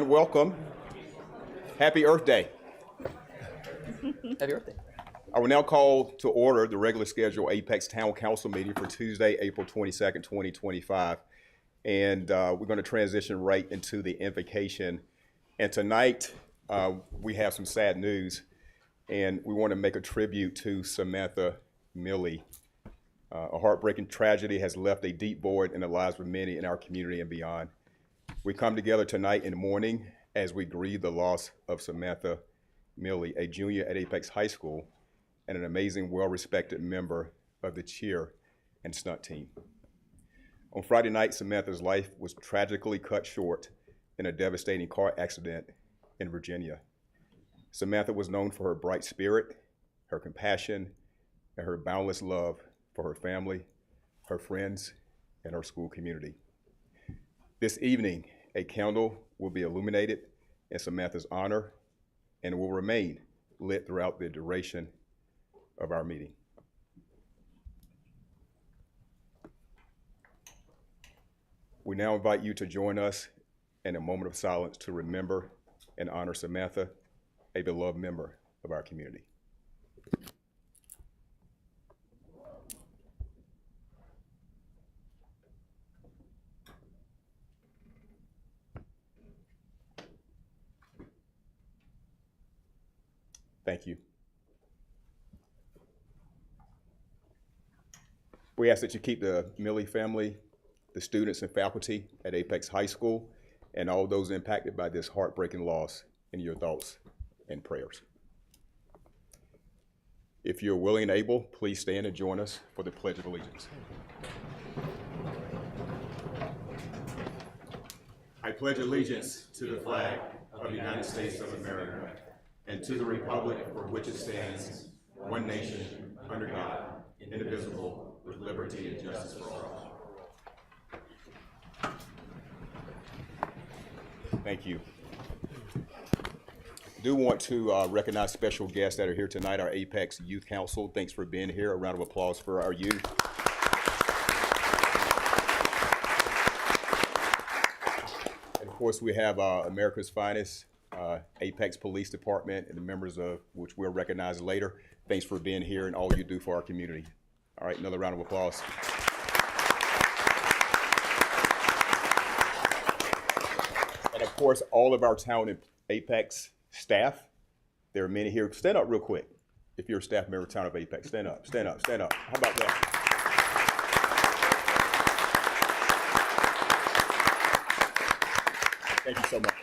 Welcome. Happy Earth Day. Happy Earth Day. I will now call to order the regular scheduled Apex Town Council meeting for Tuesday, April 22nd, 2025. And we're going to transition right into the invocation. And tonight, we have some sad news. And we want to make a tribute to Samantha Milley. A heartbreaking tragedy has left a deep void in the lives of many in our community and beyond. We come together tonight in the morning as we grieve the loss of Samantha Milley, a junior at Apex High School and an amazing, well-respected member of the cheer and stunt team. On Friday night, Samantha's life was tragically cut short in a devastating car accident in Virginia. Samantha was known for her bright spirit, her compassion, and her boundless love for her family, her friends, and her school community. This evening, a candle will be illuminated in Samantha's honor and will remain lit throughout the duration of our meeting. We now invite you to join us in a moment of silence to remember and honor Samantha, a beloved member of our community. Thank you. We ask that you keep the Milley family, the students and faculty at Apex High School, and all those impacted by this heartbreaking loss in your thoughts and prayers. If you're willing and able, please stand and join us for the Pledge of Allegiance. I pledge allegiance to the flag of the United States of America and to the republic for which it stands, one nation, under God, indivisible, with liberty and justice for all. Thank you. I do want to recognize special guests that are here tonight, our Apex Youth Council. Thanks for being here. A round of applause for our youth. And of course, we have America's finest Apex Police Department and the members of which we'll recognize later. Thanks for being here and all you do for our community. All right, another round of applause. And of course, all of our town and Apex staff. There are many here. Stand up real quick. If you're a staff member of town of Apex, stand up, stand up, stand up. How about that? Thank you so much.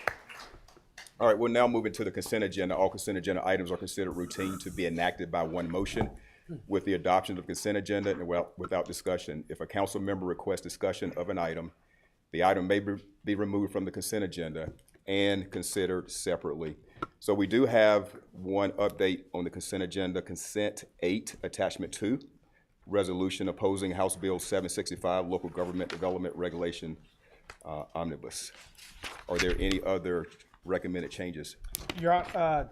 All right, we'll now move into the consent agenda. All consent agenda items are considered routine to be enacted by one motion. With the adoption of the consent agenda and without discussion, if a council member requests discussion of an item, the item may be removed from the consent agenda and considered separately. So we do have one update on the consent agenda, consent 8, attachment 2, resolution opposing House Bill 765, local government development regulation omnibus. Are there any other recommended changes? Yeah,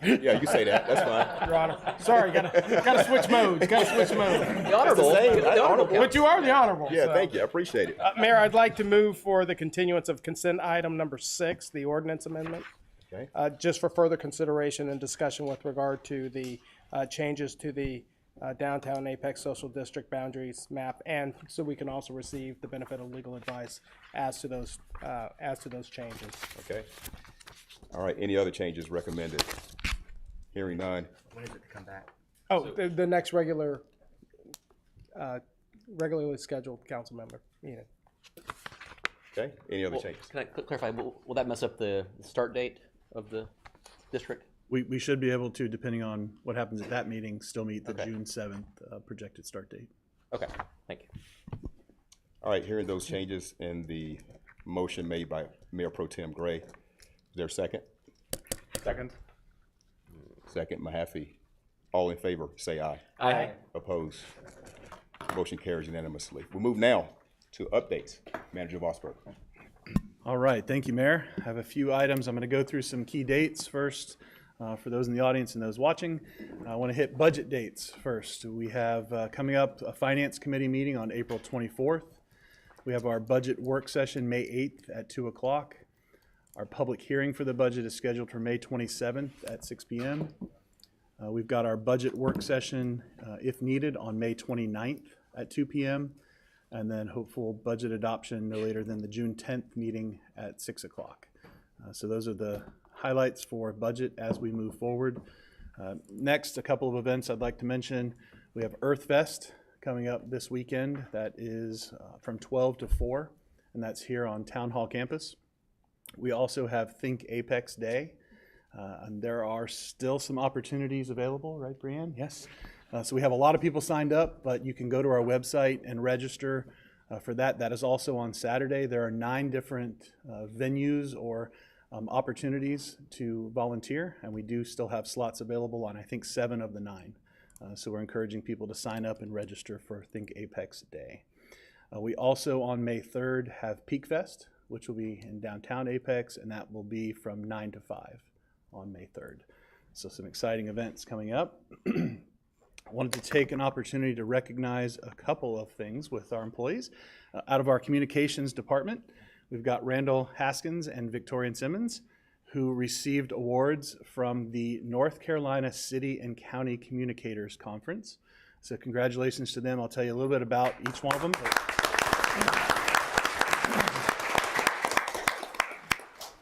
Yeah, you say that. That's fine. Your Honor. Sorry, gotta switch modes. Gotta switch modes. The honorable. The honorable. But you are the honorable. Yeah, so. thank you. I appreciate it. Mayor, I'd like to move for the continuance of consent item number 6, the ordinance amendment. Okay. Just for further consideration and discussion with regard to the changes to the downtown Apex Social District boundaries map, and so we can also receive the benefit of legal advice as to those changes. Okay. All right. Any other changes recommended? Hearing none. When is it to come back? Oh, the next regularly scheduled council member meeting. Okay. Any other changes? Can I clarify? Will that mess up the start date of the district? We should be able to, depending on what happens at that meeting, still meet the Okay. June 7th projected start date. Okay. Thank you. All right. Hearing those changes and the motion made by Mayor Pro Tem Gray, is there a second? Second. Second, Mahaffey. All in favor, say aye. Aye. Opposed? Motion carries unanimously. We'll move now to updates. Manager Vosberg. All right, thank you, Mayor. I have a few items. I'm going to go through some key dates first for those in the audience and those watching. I want to hit budget dates first. We have coming up a Finance Committee meeting on April 24th. We have our budget work session May 8th at 2 o'clock. Our public hearing for the budget is scheduled for May 27th at 6 p.m. We've got our budget work session, if needed, on May 29th at 2 p.m. And then hopeful budget adoption no later than the June 10th meeting at 6 o'clock. So those are the highlights for budget as we move forward. Next, a couple of events I'd like to mention. We have Earth Fest coming up this weekend. That is from 12 to 4, and that's here on Town Hall campus. We also have Think Apex Day. And there are still some opportunities available, right, Brianne? Yes. So we have a lot of people signed up, but you can go to our website and register for that. That is also on Saturday. There are 9 different venues or opportunities to volunteer, and we do still have slots available on, I think, 7 of the 9. So we're encouraging people to sign up and register for Think Apex Day. We also, on May 3rd, have Peak Fest, which will be in downtown Apex, and that will be from 9 to 5 on May 3rd. So some exciting events coming up. I wanted to take an opportunity to recognize a couple of things with our employees. Out of our communications department, we've got Randall Haskins and Victorian Simmons, who received awards from the North Carolina City and County Communicators Conference. So congratulations to them. I'll tell you a little bit about each one of them.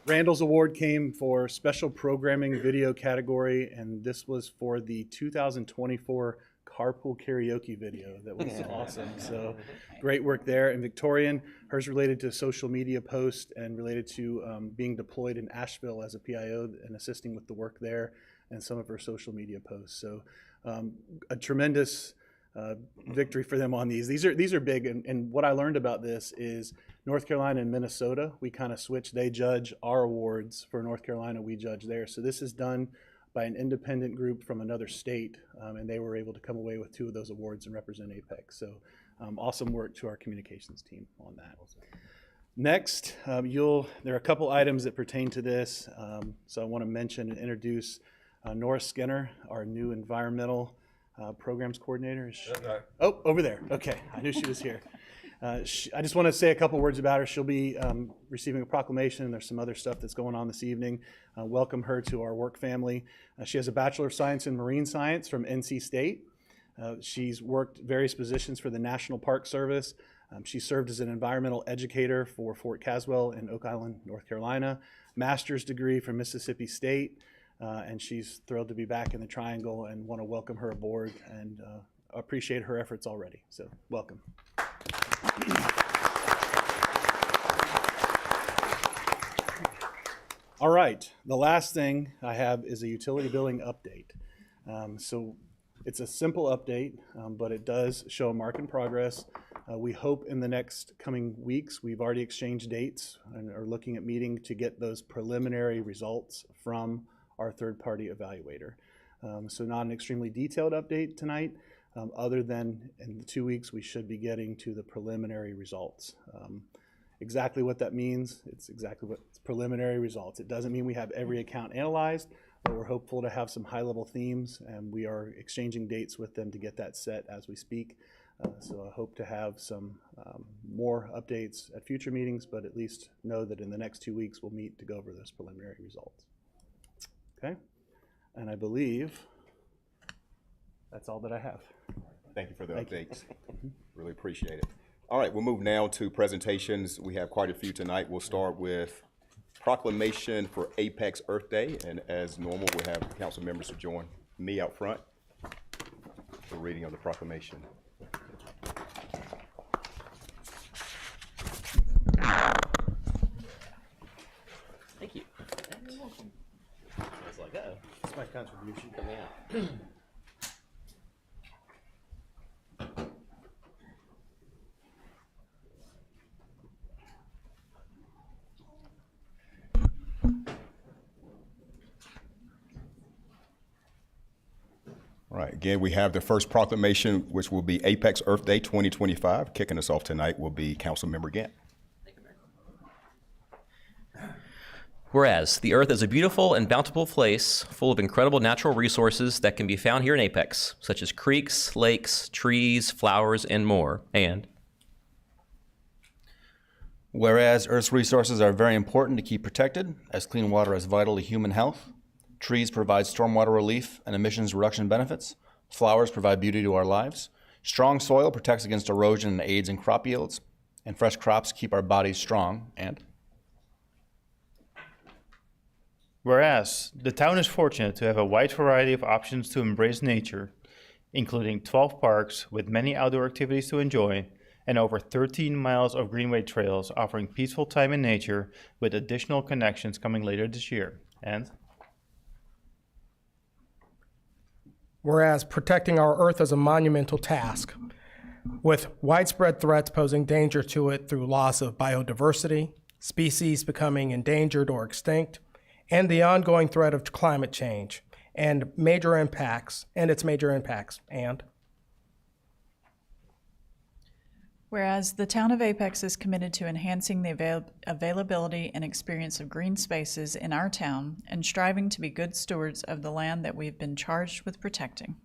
Randall's award came for special programming video category, and this was for the 2024 carpool karaoke video. That was awesome. So great work there. And Victorian, hers related to social media posts and related to being deployed in Asheville as a PIO and assisting with the work there and some of her social media posts. So a tremendous victory for them on these. These are big, and what I learned about this is North Carolina and Minnesota, we kind of switch. They judge our awards for North Carolina, we judge theirs. So this is done by an independent group from another state, and they were able to come away with 2 of those awards and represent Apex. So awesome work to our communications team on that. Next, there are a couple items that pertain to this. So I want to mention and introduce Nora Skinner, our new environmental programs coordinator. Oh, over there. Okay, I knew she was here. I just want to say a couple words about her. She'll be receiving a proclamation. There's some other stuff that's going on this evening. Welcome her to our work family. She has a Bachelor of Science in Marine Science from NC State. She's worked various positions for the National Park Service. She served as an environmental educator for Fort Caswell in Oak Island, North Carolina. Master's degree from Mississippi State. And she's thrilled to be back in the Triangle and want to welcome her aboard and appreciate her efforts already. So welcome. All right, the last thing I have is a utility billing update. So it's a simple update, but it does show a mark in progress. We hope in the next coming weeks, we've already exchanged dates and are looking at meeting to get those preliminary results from our third-party evaluator. So not an extremely detailed update tonight, other than in the 2 weeks we should be getting to the preliminary results. Exactly what that means, it's exactly what it's preliminary results. It doesn't mean we have every account analyzed, but we're hopeful to have some high-level themes, and we are exchanging dates with them to get that set as we speak. So I hope to have some more updates at future meetings, but at least know that in the next 2 weeks we'll meet to go over those preliminary results. Okay, and I believe that's all that I have. Thank you for the updates. Really appreciate it. All right, we'll move now to presentations. We have quite a few tonight. We'll start with proclamation for Apex Earth Day, and as normal, we'll have council members to join me out front for reading of the proclamation. Thank you. I was like, uh-oh. That's my contribution. Coming out. All right, again, we have the first proclamation, which will be Apex Earth Day 2025. Kicking us off tonight will be Councilmember Gant. Whereas the earth is a beautiful and bountiful place full of incredible natural resources that can be found here in Apex, such as creeks, lakes, trees, flowers, and more. And Whereas Earth's resources are very important to keep protected, as clean water is vital to human health. Trees provide stormwater relief and emissions reduction benefits. Flowers provide beauty to our lives. Strong soil protects against erosion and aids in crop yields. And fresh crops keep our bodies strong. And whereas the town is fortunate to have a wide variety of options to embrace nature, including 12 parks with many outdoor activities to enjoy, and over 13 miles of greenway trails offering peaceful time in nature with additional connections coming later this year. And whereas protecting our Earth is a monumental task, with widespread threats posing danger to it through loss of biodiversity, species becoming endangered or extinct, and the ongoing threat of climate change and its major impacts. And whereas the town of Apex is committed to enhancing the availability and experience of green spaces in our town and striving to be good stewards of the land that we've been charged with protecting.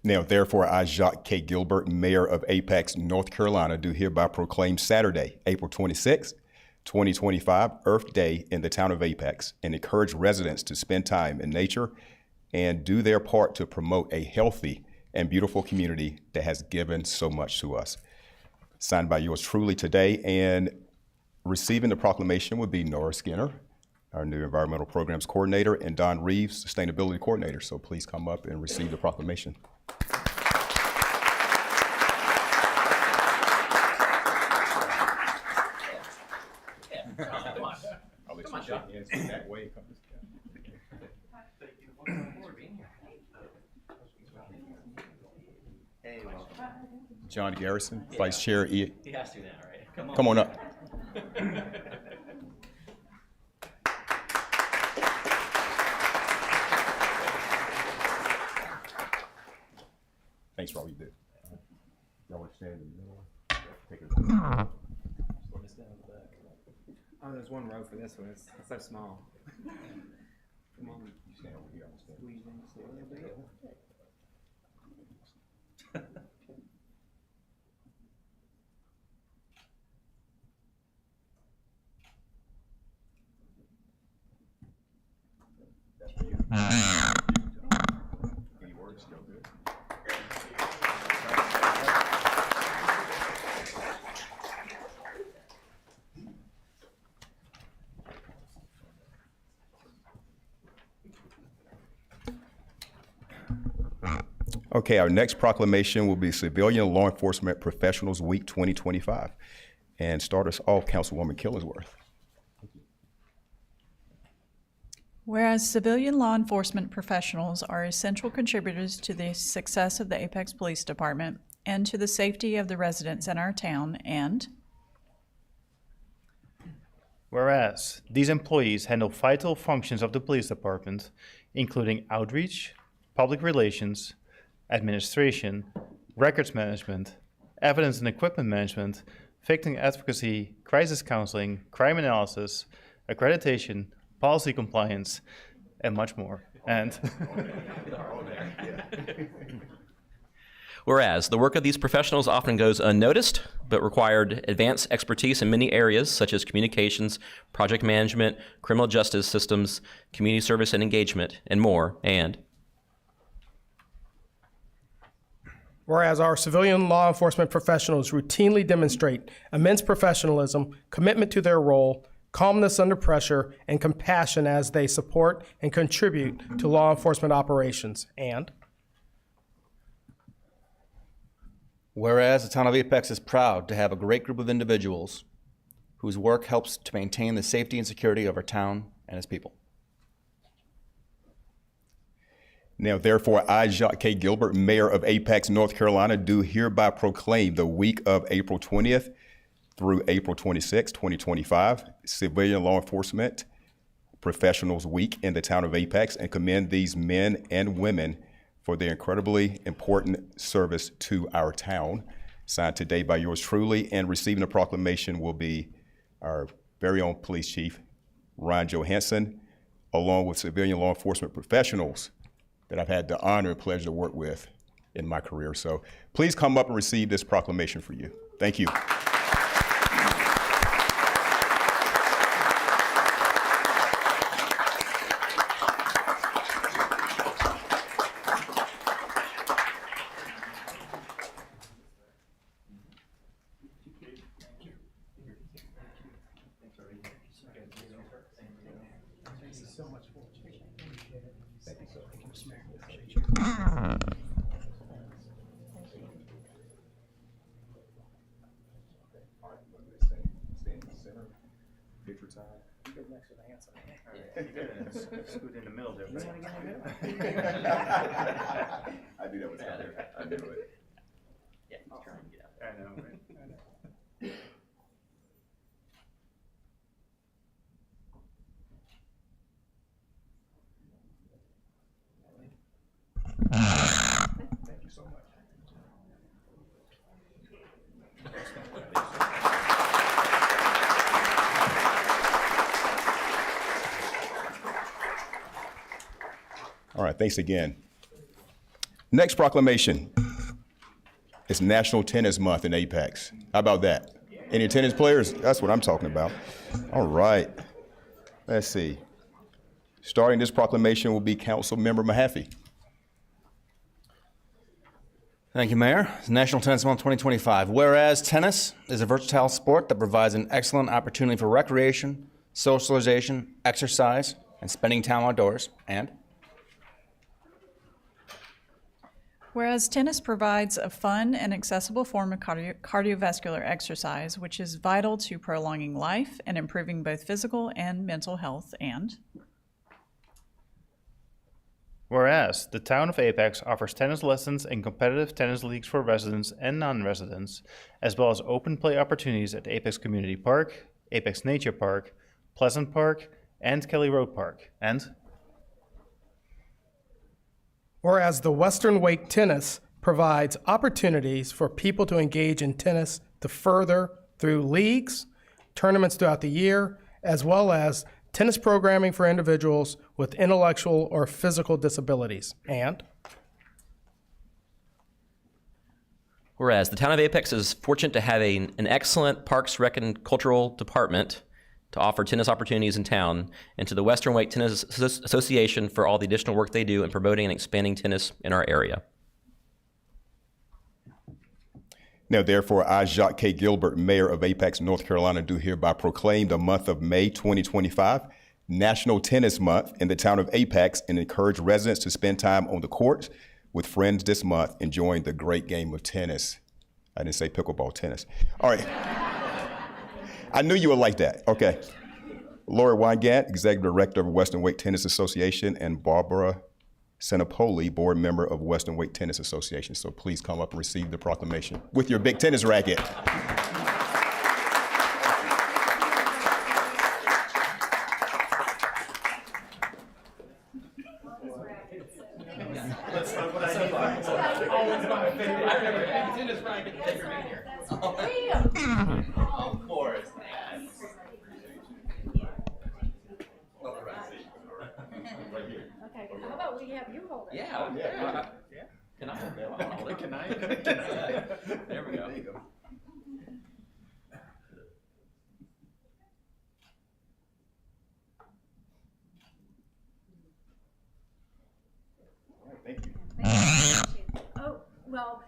Now, therefore, I, Jacques K. Gilbert, Mayor of Apex, North Carolina, do hereby proclaim Saturday, April 26, 2025, Earth Day in the town of Apex, and encourage residents to spend time in nature and do their part to promote a healthy and beautiful community that has given so much to us. Signed by yours truly today, and receiving the proclamation would be Nora Skinner, our new Environmental Programs Coordinator, and Don Reeves, Sustainability Coordinator. So please come up and receive the proclamation. I'll let you shake hands that way. John Garrison, Vice Chair. He has to now, right? Come on up. Thanks for all you did. Y'all want to stand in the middle? Take it. Oh, there's one row for this one. It's so small. Come on. You stand over here. I'm standing. Squeeze in just a little bit. Any words? Still good? Okay, our next proclamation will be Civilian Law Enforcement Professionals Week 2025. And start us off, Councilwoman Killingsworth. Whereas civilian law enforcement professionals are essential contributors to the success of the Apex Police Department and to the safety of the residents in our town, and whereas these employees handle vital functions of the police department, including outreach, public relations, administration, records management, evidence and equipment management, victim advocacy, crisis counseling, crime analysis, accreditation, policy compliance, and much more. And whereas the work of these professionals often goes unnoticed, but required advanced expertise in many areas such as communications, project management, criminal justice systems, community service and engagement, and more, and whereas our civilian law enforcement professionals routinely demonstrate immense professionalism, commitment to their role, calmness under pressure, and compassion as they support and contribute to law enforcement operations, and whereas the town of Apex is proud to have a great group of individuals whose work helps to maintain the safety and security of our town and its people. Now, therefore, I, Jacques K. Gilbert, Mayor of Apex, North Carolina, do hereby proclaim the week of April 20th through April 26, 2025, Civilian Law Enforcement Professionals Week in the town of Apex, and commend these men and women for their incredibly important service to our town. Signed today by yours truly, and receiving a proclamation will be our very own Police Chief, Ryan Johansson, along with civilian law enforcement professionals that I've had the honor and pleasure to work with in my career. So please come up and receive this proclamation for you. Thank you. Picture time. Scoot in the middle there. I knew that was coming. I knew it. Yeah, he's trying to get out. I know, right? Thank you so much. All right, thanks again. Next proclamation. It's National Tennis Month in Apex. How about that? Any tennis players? That's what I'm talking about. All right. Let's see. Starting this proclamation will be Council Member Mahaffey. Thank you, Mayor. It's National Tennis Month 2025. Whereas tennis is a versatile sport that provides an excellent opportunity for recreation, socialization, exercise, and spending time outdoors. And Whereas tennis provides a fun and accessible form of cardiovascular exercise, which is vital to prolonging life and improving both physical and mental health. And Whereas the town of Apex offers tennis lessons and competitive tennis leagues for residents and non-residents, as well as open play opportunities at Apex Community Park, Apex Nature Park, Pleasant Park, and Kelly Road Park. And Whereas the Western Wake Tennis provides opportunities for people to engage in tennis to further through leagues, tournaments throughout the year, as well as tennis programming for individuals with intellectual or physical disabilities. And Whereas the town of Apex is fortunate to have an excellent Parks, Rec, and Cultural Department to offer tennis opportunities in town, and to the Western Wake Tennis Association for all the additional work they do in promoting and expanding tennis in our area. Now, therefore, I, Jacques K. Gilbert, Mayor of Apex, North Carolina, do hereby proclaim the month of May 2025 National Tennis Month in the town of Apex and encourage residents to spend time on the courts with friends this month enjoying the great game of tennis. I didn't say pickleball, tennis. All right. I knew you would like that. Okay. Lori Weingart, Executive Director of Western Wake Tennis Association, and Barbara Senapoli, Board Member of Western Wake Tennis Association. So please come up and receive the proclamation with your big tennis racket. Okay, how about we have you hold it? Yeah. Can I hold it? Can I? There we go. There you go. All right, thank you. Thank you. Oh, well,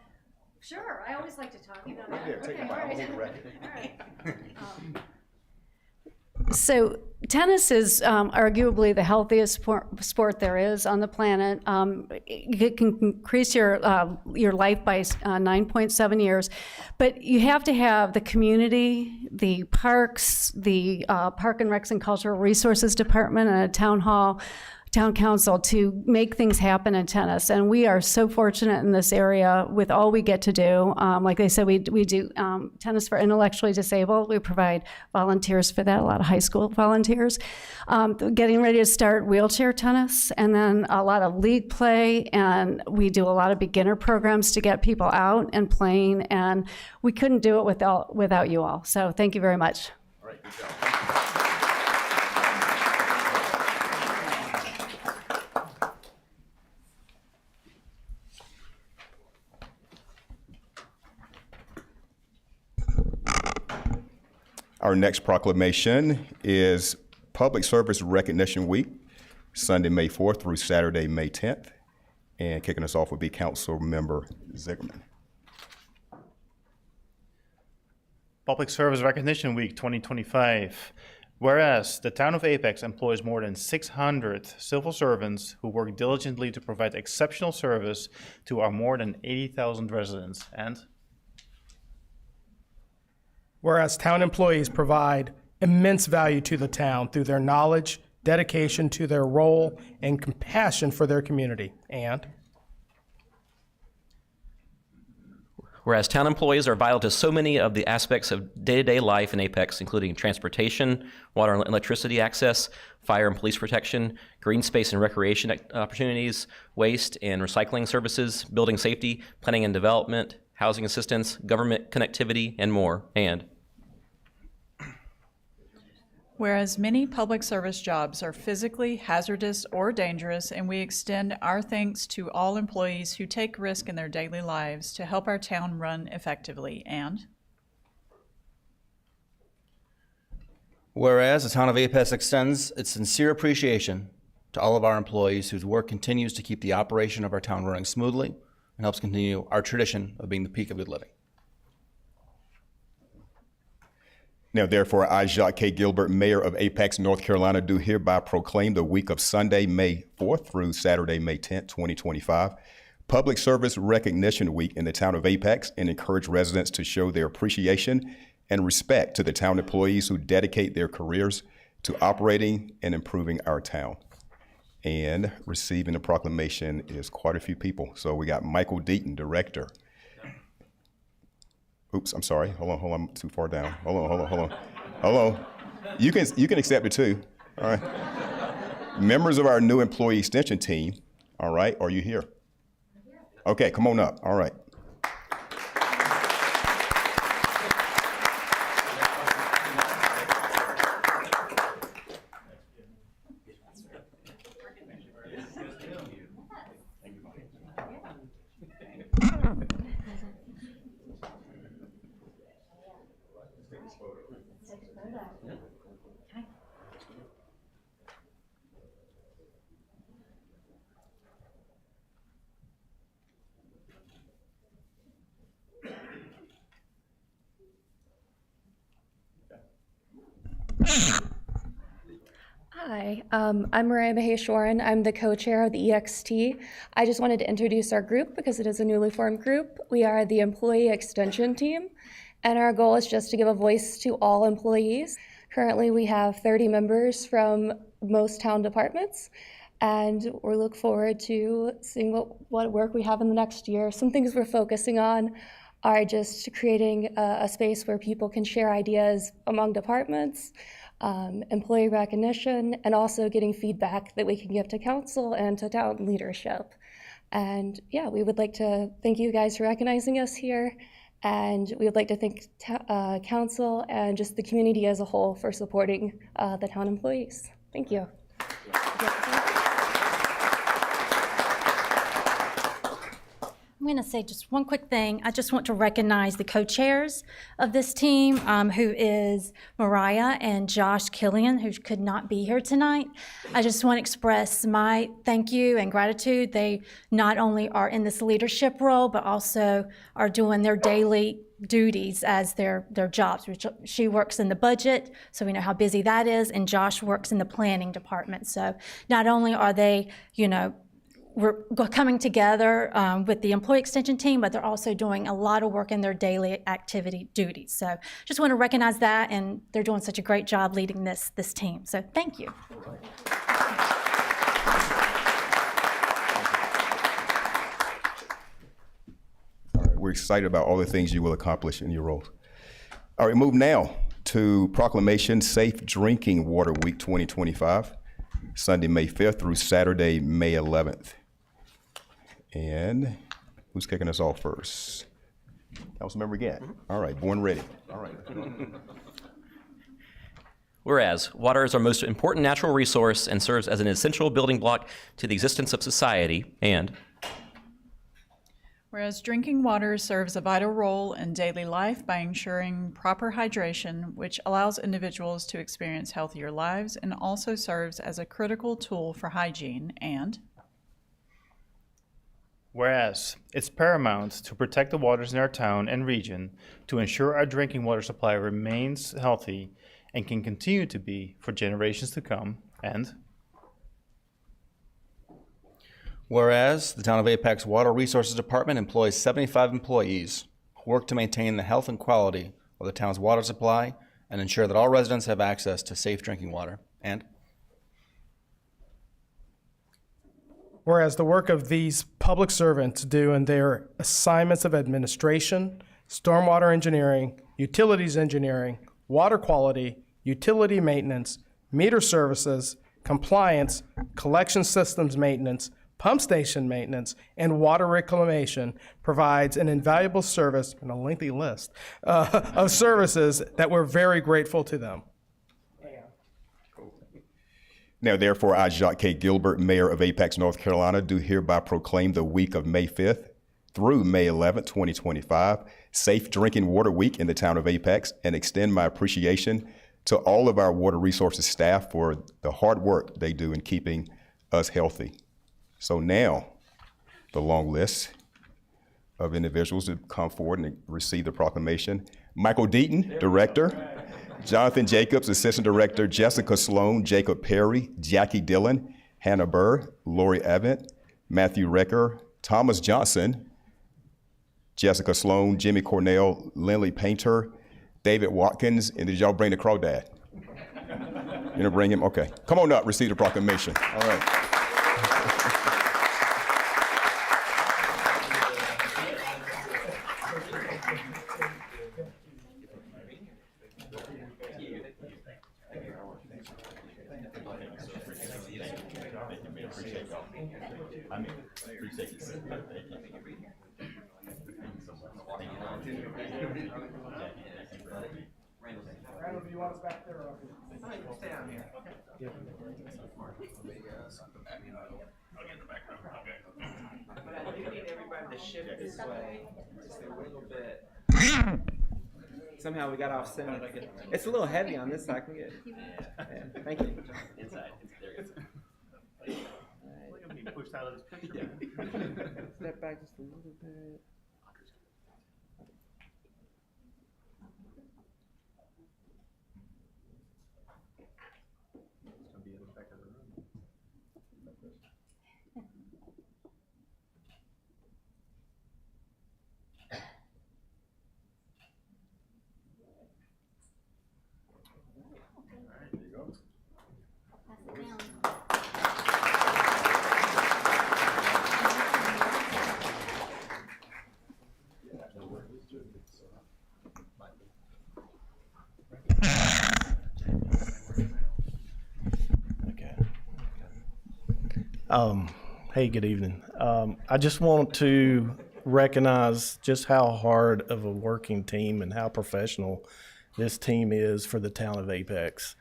sure, I always like to talk about that. Here, take Okay, my all right. hold the racket. All right. So tennis is arguably the healthiest sport there is on the planet. It can increase your life by 9.7 years, but you have to have the community, the parks, the Park and Recs and Cultural Resources Department, and a town hall, town council to make things happen in tennis. And we are so fortunate in this area with all we get to do. Like I said, we do tennis for intellectually disabled. We provide volunteers for that, a lot of high school volunteers. Getting ready to start wheelchair tennis, and then a lot of league play. And we do a lot of beginner programs to get people out and playing. And we couldn't do it without you all. So thank you very much. All right, good job. Our next proclamation is Public Service Recognition Week, Sunday, May 4th through Saturday, May 10th. And kicking us off would be Council Member Zigerman. Public Service Recognition Week 2025. Whereas the town of Apex employs more than 600 civil servants who work diligently to provide exceptional service to our more than 80,000 residents. And Whereas town employees provide immense value to the town through their knowledge, dedication to their role, and compassion for their community. And whereas town employees are vital to so many of the aspects of day-to-day life in Apex, including transportation, water and electricity access, fire and police protection, green space and recreation opportunities, waste and recycling services, building safety, planning and development, housing assistance, government connectivity, and more. And whereas many public service jobs are physically hazardous or dangerous, and we extend our thanks to all employees who take risk in their daily lives to help our town run effectively. And Whereas the town of Apex extends its sincere appreciation to all of our employees whose work continues to keep the operation of our town running smoothly and helps continue our tradition of being the peak of good living. Now, therefore, I, Jacques K. Gilbert, Mayor of Apex, North Carolina, do hereby proclaim the week of Sunday, May 4th through Saturday, May 10th, 2025, Public Service Recognition Week in the town of Apex, and encourage residents to show their appreciation and respect to the town employees who dedicate their careers to operating and improving our town. And receiving the proclamation is quite a few people. So we got Michael Deaton, Director. Oops, I'm sorry. Hold on, I'm too far down. Hold on. You can accept it too. All right. Members of our new employee extension team, all right, are you here? Okay, come on up. All right. Hi, I'm Mariah Maheshwaran. I'm the co-chair of the EXT. I just wanted to introduce our group because it is a newly formed group. We are the Employee Extension Team, and our goal is just to give a voice to all employees. Currently, we have 30 members from most town departments, and we look forward to seeing what work we have in the next year. Some things we're focusing on are just creating a space where people can share ideas among departments, employee recognition, and also getting feedback that we can give to council and to town leadership. And yeah, we would like to thank you guys for recognizing us here, and we would like to thank council and just the community as a whole for supporting the town employees. Thank you. I'm going to say just one quick thing. I just want to recognize the co-chairs of this team, who is Mariah and Josh Killian, who could not be here tonight. I just want to express my thank you and gratitude. They not only are in this leadership role, but also are doing their daily duties as their jobs. She works in the budget, so we know how busy that is, and Josh works in the planning department. So not only are they, we're coming together with the employee extension team, but they're also doing a lot of work in their daily activity duties. So just want to recognize that, and they're doing such a great job leading this team. So thank you. All right, we're excited about all the things you will accomplish in your roles. All right, move now to Proclamation Safe Drinking Water Week 2025, Sunday, May 5th through Saturday, May 11th. And who's kicking us off first? Councilmember again. All right, born ready. All right. whereas water is our most important natural resource and serves as an essential building block to the existence of society, and Whereas drinking water serves a vital role in daily life by ensuring proper hydration, which allows individuals to experience healthier lives and also serves as a critical tool for hygiene. And whereas it's paramount to protect the waters in our town and region to ensure our drinking water supply remains healthy and can continue to be for generations to come. And whereas the Town of Apex Water Resources Department employs 75 employees who work to maintain the health and quality of the town's water supply and ensure that all residents have access to safe drinking water. And whereas the work of these public servants do in their assignments of administration, stormwater engineering, utilities engineering, water quality, utility maintenance, meter services, compliance, collection systems maintenance, pump station maintenance, and water reclamation provides an invaluable service and a lengthy list of services that we're very grateful to them. Now, therefore, I, Jacques K. Gilbert, Mayor of Apex, North Carolina, do hereby proclaim the week of May 5th through May 11th, 2025, Safe Drinking Water Week in the town of Apex, and extend my appreciation to all of our water resources staff for the hard work they do in keeping us healthy. So now, the long list of individuals to come forward and receive the proclamation. Michael Deaton, Director. Jonathan Jacobs, Assistant Director. Jessica Sloan, Jacob Perry, Jackie Dillon, Hannah Burr, Lori Evans, Matthew Recker, Thomas Johnson, Jessica Sloan, Jimmy Cornell, Lindley Painter, David Watkins, and did y'all bring the crawdad? You gonna bring him? Okay. Come on up, receive the proclamation. All right. Randall, do you want us back there or? Stay down here. Okay. But I do need everybody to shift this way just a little bit. Somehow we got off center. It's a little heavy on this side. Can we get it? Yeah, thank you. Inside. Step back just a little bit. Hey, good evening. I just want to recognize just how hard of a working team and how professional this team is for the town of Apex.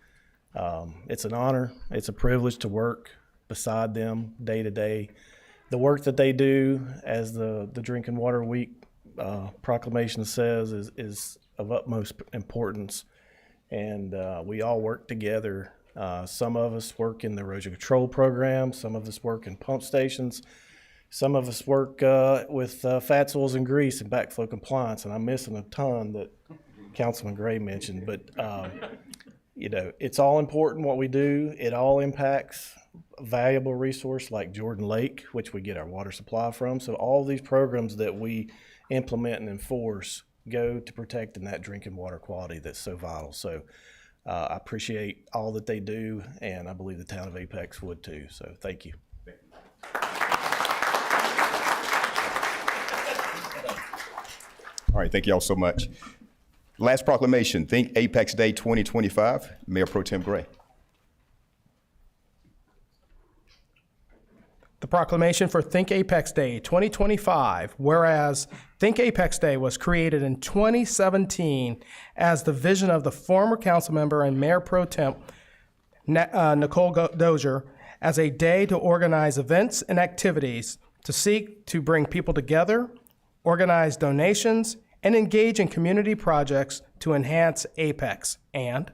It's an honor, it's a privilege to work beside them day to day. The work that they do, as the Drinking Water Week proclamation says, is of utmost importance. And we all work together. Some of us work in the erosion control program, some of us work in pump stations, some of us work with fats, oils, and grease and backflow compliance, and I'm missing a ton that Councilman Gray mentioned, but you know, it's all important what we do. It all impacts a valuable resource like Jordan Lake, which we get our water supply from. So all these programs that we implement and enforce go to protecting that drinking water quality that's so vital. So I appreciate all that they do, and I believe the town of Apex would too. So thank you. All right, thank you all so much. Last proclamation, Think Apex Day 2025, Mayor Pro Tem Gray. The proclamation for Think Apex Day 2025, whereas Think Apex Day was created in 2017 as the vision of the former council member and Mayor Pro Tem Nicole Dozier as a day to organize events and activities to seek to bring people together, organize donations, and engage in community projects to enhance Apex. And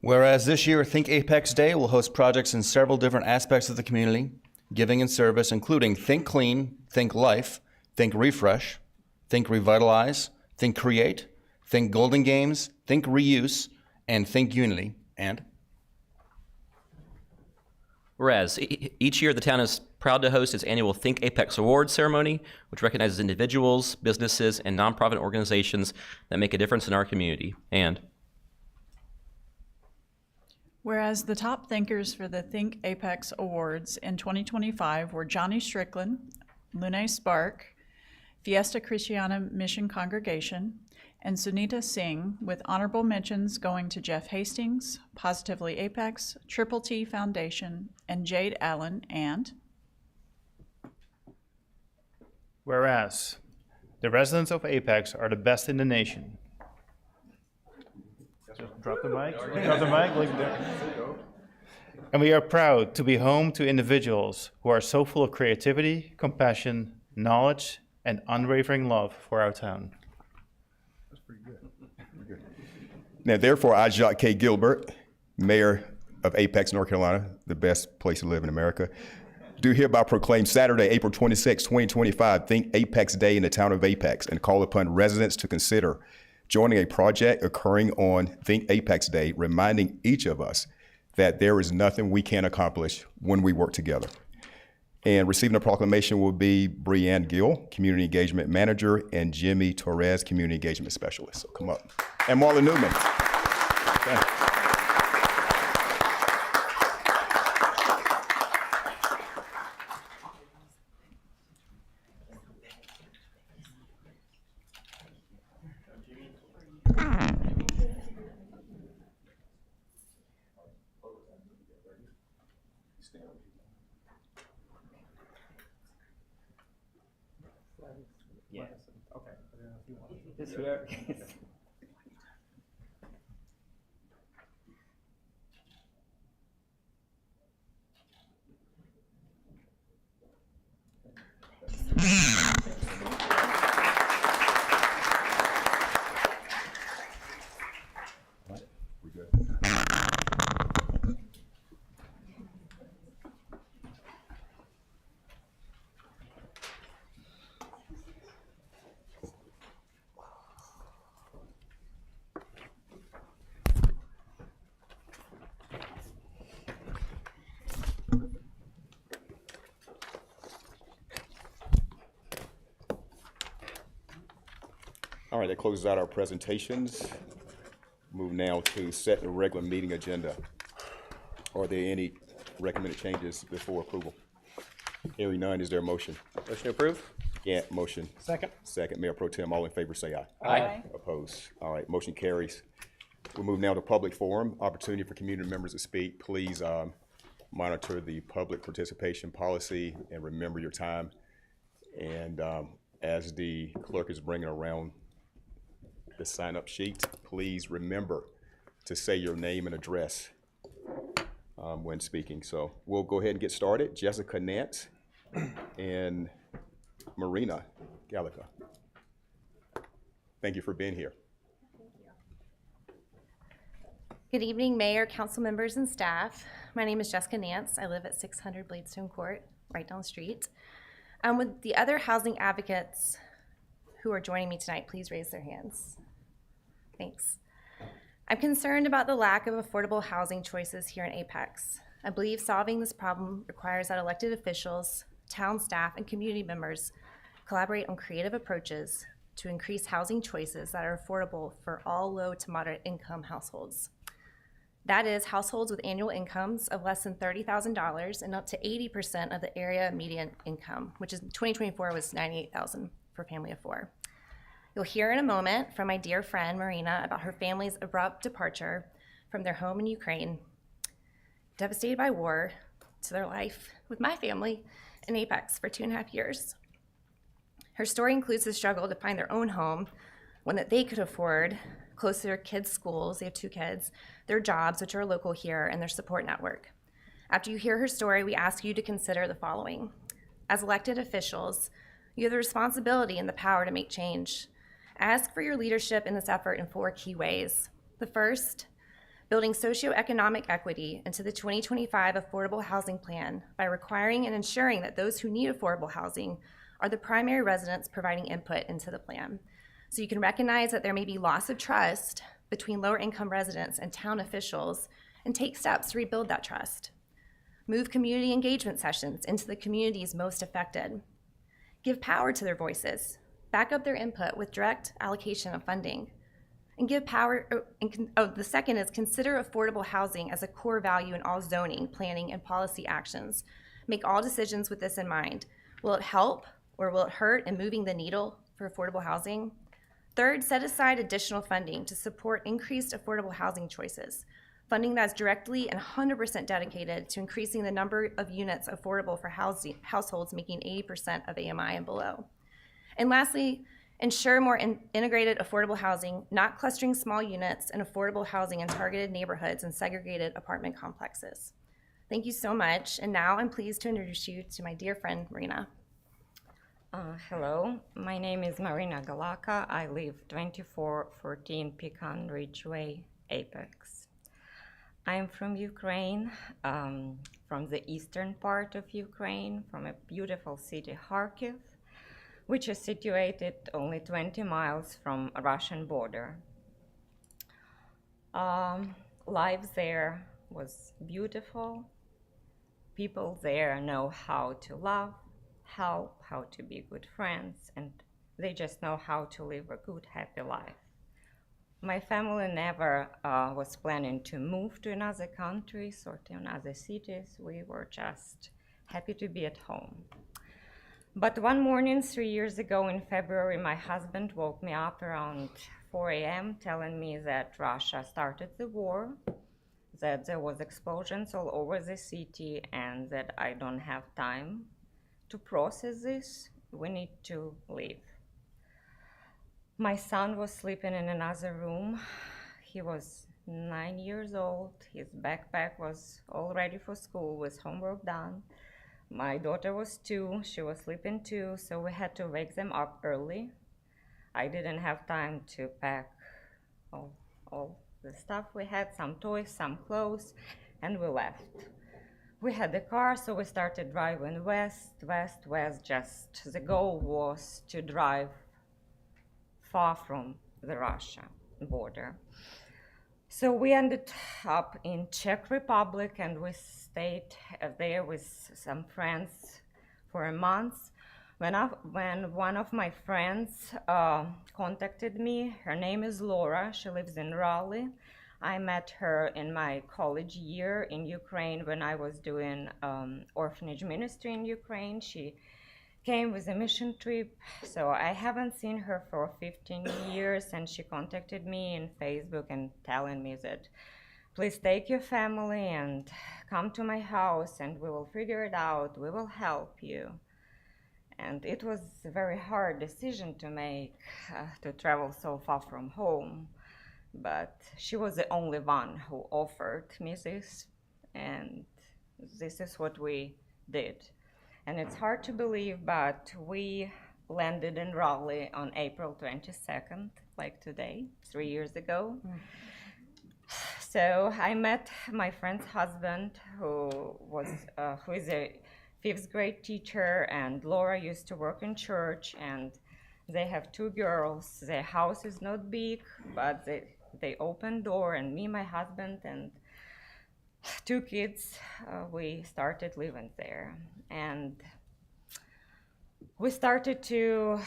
whereas this year, Think Apex Day will host projects in several different aspects of the community, giving and service, including Think Clean, Think Life, Think Refresh, Think Revitalize, Think Create, Think Golden Games, Think Reuse, and Think Unity. And whereas each year the town is proud to host its annual Think Apex Awards ceremony, which recognizes individuals, businesses, and nonprofit organizations that make a difference in our community. And whereas the top thinkers for the Think Apex Awards in 2025 were Johnny Strickland, Lune Spark, Fiesta Christiana Mission Congregation, and Sunita Singh, with honorable mentions going to Jeff Hastings, Positively Apex, Triple T Foundation, and Jade Allen. And whereas the residents of Apex are the best in the nation. Just drop the mic. Drop the mic. Like that. And we are proud to be home to individuals who are so full of creativity, compassion, knowledge, and unwavering love for our town. Now, therefore, I, Jacques K. Gilbert, Mayor of Apex, North Carolina, the best place to live in America, do hereby proclaim Saturday, April 26, 2025, Think Apex Day in the town of Apex, and call upon residents to consider joining a project occurring on Think Apex Day, reminding each of us that there is nothing we can't accomplish when we work together. And receiving a proclamation will be Breanne Gill, Community Engagement Manager, and Jimmy Torres, Community Engagement Specialist. So come up. And Marlon Newman. Okay. Yes. Okay. Just whoever. All right, that closes out our presentations. Move now to set the regular meeting agenda. Are there any recommended changes before approval? Hearing none, is there a motion? motion to approve? Gant, motion. second. Second, Mayor Pro Tem, all in favor say aye. Aye. Opposed? All right, motion carries. We'll move now to public forum. Opportunity for community members to speak. Please monitor the public participation policy and remember your time. And as the clerk is bringing around the sign-up sheet, please remember to say your name and address when speaking. So we'll go ahead and get started. Jessica Nance and Marina Gallagher. Thank you for being here. Good evening, Mayor, council members, and staff. My name is Jessica Nance. I live at 600 Bladestone Court, right down the street. With the other housing advocates who are joining me tonight, please raise their hands. Thanks. I'm concerned about the lack of affordable housing choices here in Apex. I believe solving this problem requires that elected officials, town staff, and community members collaborate on creative approaches to increase housing choices that are affordable for all low to moderate income households. That is, households with annual incomes of less than $30,000 and up to 80% of the area median income, which is 2024 was $98,000 for a family of four. You'll hear in a moment from my dear friend Marina about her family's abrupt departure from their home in Ukraine, devastated by war, to their life with my family in Apex for 2.5 years. Her story includes the struggle to find their own home, one that they could afford, close to their kids' schools, they have 2 kids, their jobs, which are local here, and their support network. After you hear her story, we ask you to consider the following. As elected officials, you have the responsibility and the power to make change. Ask for your leadership in this effort in 4 key ways. The first, building socioeconomic equity into the 2025 Affordable Housing Plan by requiring and ensuring that those who need affordable housing are the primary residents providing input into the plan. So you can recognize that there may be loss of trust between lower income residents and town officials and take steps to rebuild that trust. Move community engagement sessions into the communities most affected. Give power to their voices. Back up their input with direct allocation of funding. And give power, the second is consider affordable housing as a core value in all zoning, planning, and policy actions. Make all decisions with this in mind. Will it help or will it hurt in moving the needle for affordable housing? Third, set aside additional funding to support increased affordable housing choices. Funding that's directly and 100% dedicated to increasing the number of units affordable for households making 80% of AMI and below. And lastly, ensure more integrated affordable housing, not clustering small units and affordable housing in targeted neighborhoods and segregated apartment complexes. Thank you so much. And now I'm pleased to introduce you to my dear friend, Marina. Hello, my name is Marina Galaka. I live 2414 Pecan Ridgeway, Apex. I'm from Ukraine, from the eastern part of Ukraine, from a beautiful city, Kharkiv, which is situated only 20 miles from a Russian border. Life there was beautiful. People there know how to love, help, how to be good friends, and they just know how to live a good, happy life. My family never was planning to move to another countries or to another cities. We were just happy to be at home. But one morning, 3 years ago in February, my husband woke me up around 4 a.m. telling me that Russia started the war, that there was explosions all over the city, and that I don't have time to process this. We need to leave. My son was sleeping in another room. He was 9 years old. His backpack was all ready for school with homework done. My daughter was 2, she was sleeping too, so we had to wake them up early. I didn't have time to pack all the stuff. We had some toys, some clothes, and we left. We had a car, so we started driving west. Just the goal was to drive far from the Russia border. So we ended up in Czech Republic, and we stayed there with some friends for a month. When one of my friends contacted me, her name is Laura, she lives in Raleigh. I met her in my college year in Ukraine when I was doing orphanage ministry in Ukraine. She came with a mission trip, so I haven't seen her for 15 years, and she contacted me in Facebook and telling me that please take your family and come to my house and we will figure it out, we will help you. And it was a very hard decision to make, to travel so far from home, but she was the only one who offered me this, and this is what we did. And it's hard to believe, but we landed in Raleigh on April 22nd, like today, 3 years ago. So I met my friend's husband, who is a 5th grade teacher, and Laura used to work in church, and they have 2 girls. Their house is not big, but they open door, and me, my husband, and 2 kids, we started living there. And we started to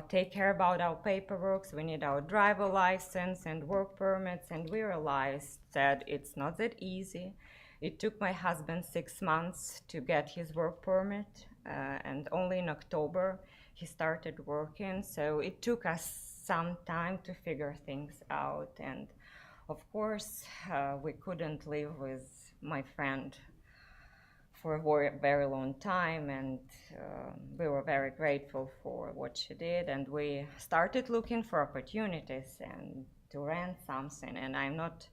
take care about our paperwork. We need our driver license and work permits, and we realized that it's not that easy. It took my husband 6 months to get his work permit, and only in October he started working. So it took us some time to figure things out. And of course, we couldn't live with my friend for a very long time, and we were very grateful for what she did, and we started looking for opportunities and to rent something. And I'm not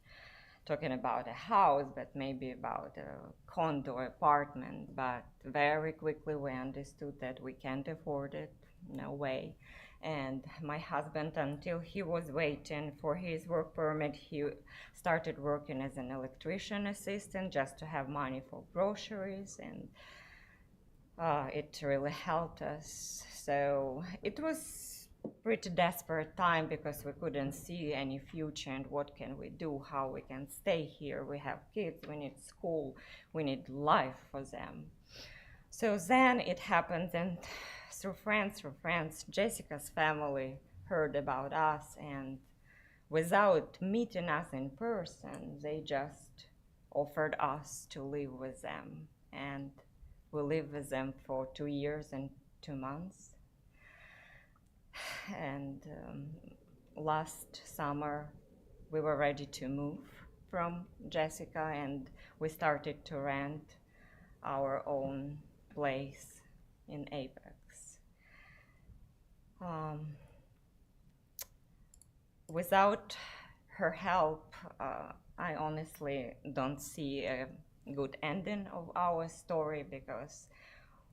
talking about a house, but maybe about a condo apartment. But very quickly we understood that we can't afford it, no way. And my husband, until he was waiting for his work permit, he started working as an electrician assistant just to have money for groceries, and it really helped us. So it was pretty desperate time because we couldn't see any future and what can we do, how we can stay here. We have kids, we need school, we need life for them. So then it happened, and through friends, Jessica's family heard about us, and without meeting us in person, they just offered us to live with them. And we lived with them for 2 years and 2 months. And last summer, we were ready to move from Jessica, and we started to rent our own place in Apex. Without her help, I honestly don't see a good ending of our story, because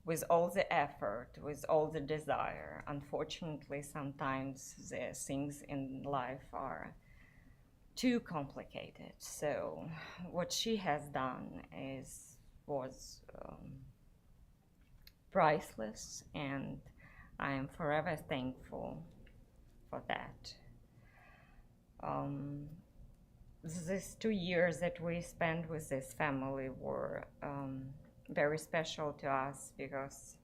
with all the effort, with all the desire, unfortunately, sometimes the things in life are too complicated. So what she has done was priceless, and I am forever thankful for that. These 2 years that we spent with this family were very special to us, because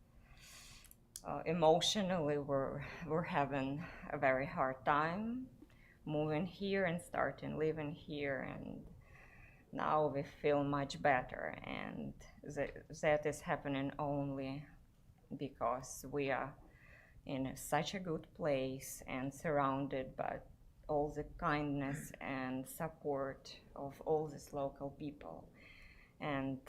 emotionally we're having a very hard time moving here and starting living here, and now we feel much better, and that is happening only because we are in such a good place and surrounded by all the kindness and support of all these local people. And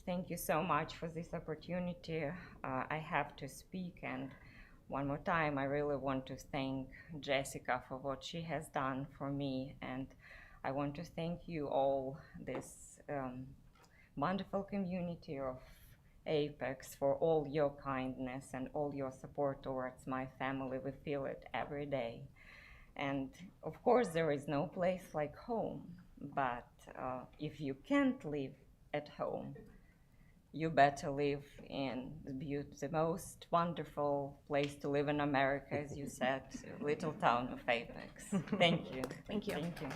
thank you so much for this opportunity. I have to speak, and one more time, I really want to thank Jessica for what she has done for me, and I want to thank you all, this wonderful community of Apex, for all your kindness and all your support towards my family. We feel it every day. And of course, there is no place like home, but if you can't live at home, you better live in the most wonderful place to live in America, as you said, little town of Apex. Thank you. Thank you. Thank you.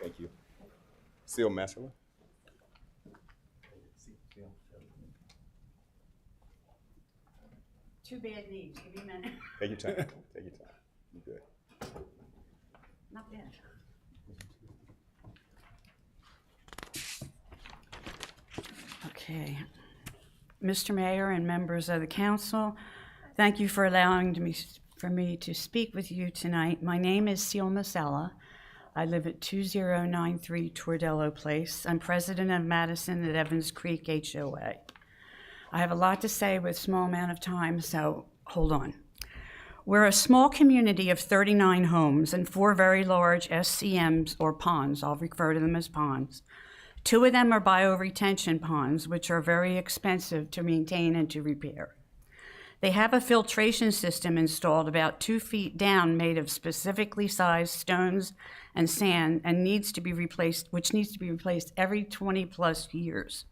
Thank you. Seal Massala. Two bad knees, give me a minute. Take your time. Take your time. You're good. Not bad. Okay. Mr. Mayor and members of the council, thank you for allowing me to speak with you tonight. My name is Seal Masella. I live at 2093 Tordello Place. I'm president of Madison at Evans Creek HOA. I have a lot to say with a small amount of time, so hold on. We're a small community of 39 homes and 4 very large SCMs, or ponds. I'll refer to them as ponds. 2 of them are bioretention ponds, which are very expensive to maintain and to repair. They have a filtration system installed about 2 feet down, made of specifically sized stones and sand, and which needs to be replaced every 20 plus years.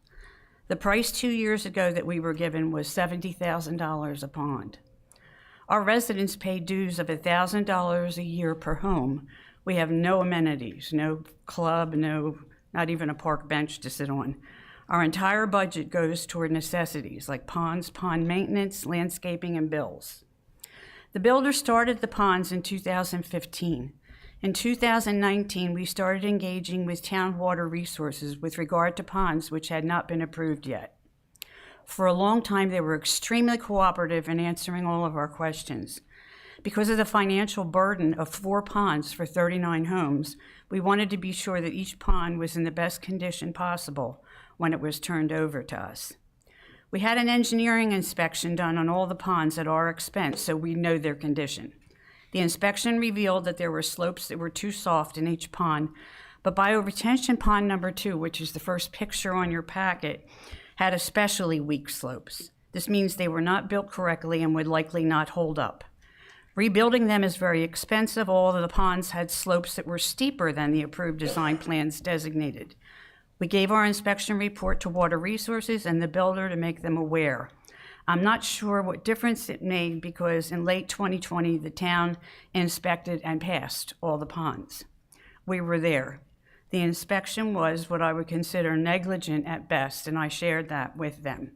The price 2 years ago that we were given was $70,000 a pond. Our residents pay dues of $1,000 a year per home. We have no amenities, no club, not even a park bench to sit on. Our entire budget goes toward necessities like ponds, pond maintenance, landscaping, and bills. The builder started the ponds in 2015. In 2019, we started engaging with town water resources with regard to ponds which had not been approved yet. For a long time, they were extremely cooperative in answering all of our questions. Because of the financial burden of 4 ponds for 39 homes, we wanted to be sure that each pond was in the best condition possible when it was turned over to us. We had an engineering inspection done on all the ponds at our expense, so we know their condition. The inspection revealed that there were slopes that were too soft in each pond, but bioretention pond number 2, which is the first picture on your packet, had especially weak slopes. This means they were not built correctly and would likely not hold up. Rebuilding them is very expensive. All of the ponds had slopes that were steeper than the approved design plans designated. We gave our inspection report to Water Resources and the builder to make them aware. I'm not sure what difference it made because in late 2020, the town inspected and passed all the ponds. We were there. The inspection was what I would consider negligent at best, and I shared that with them.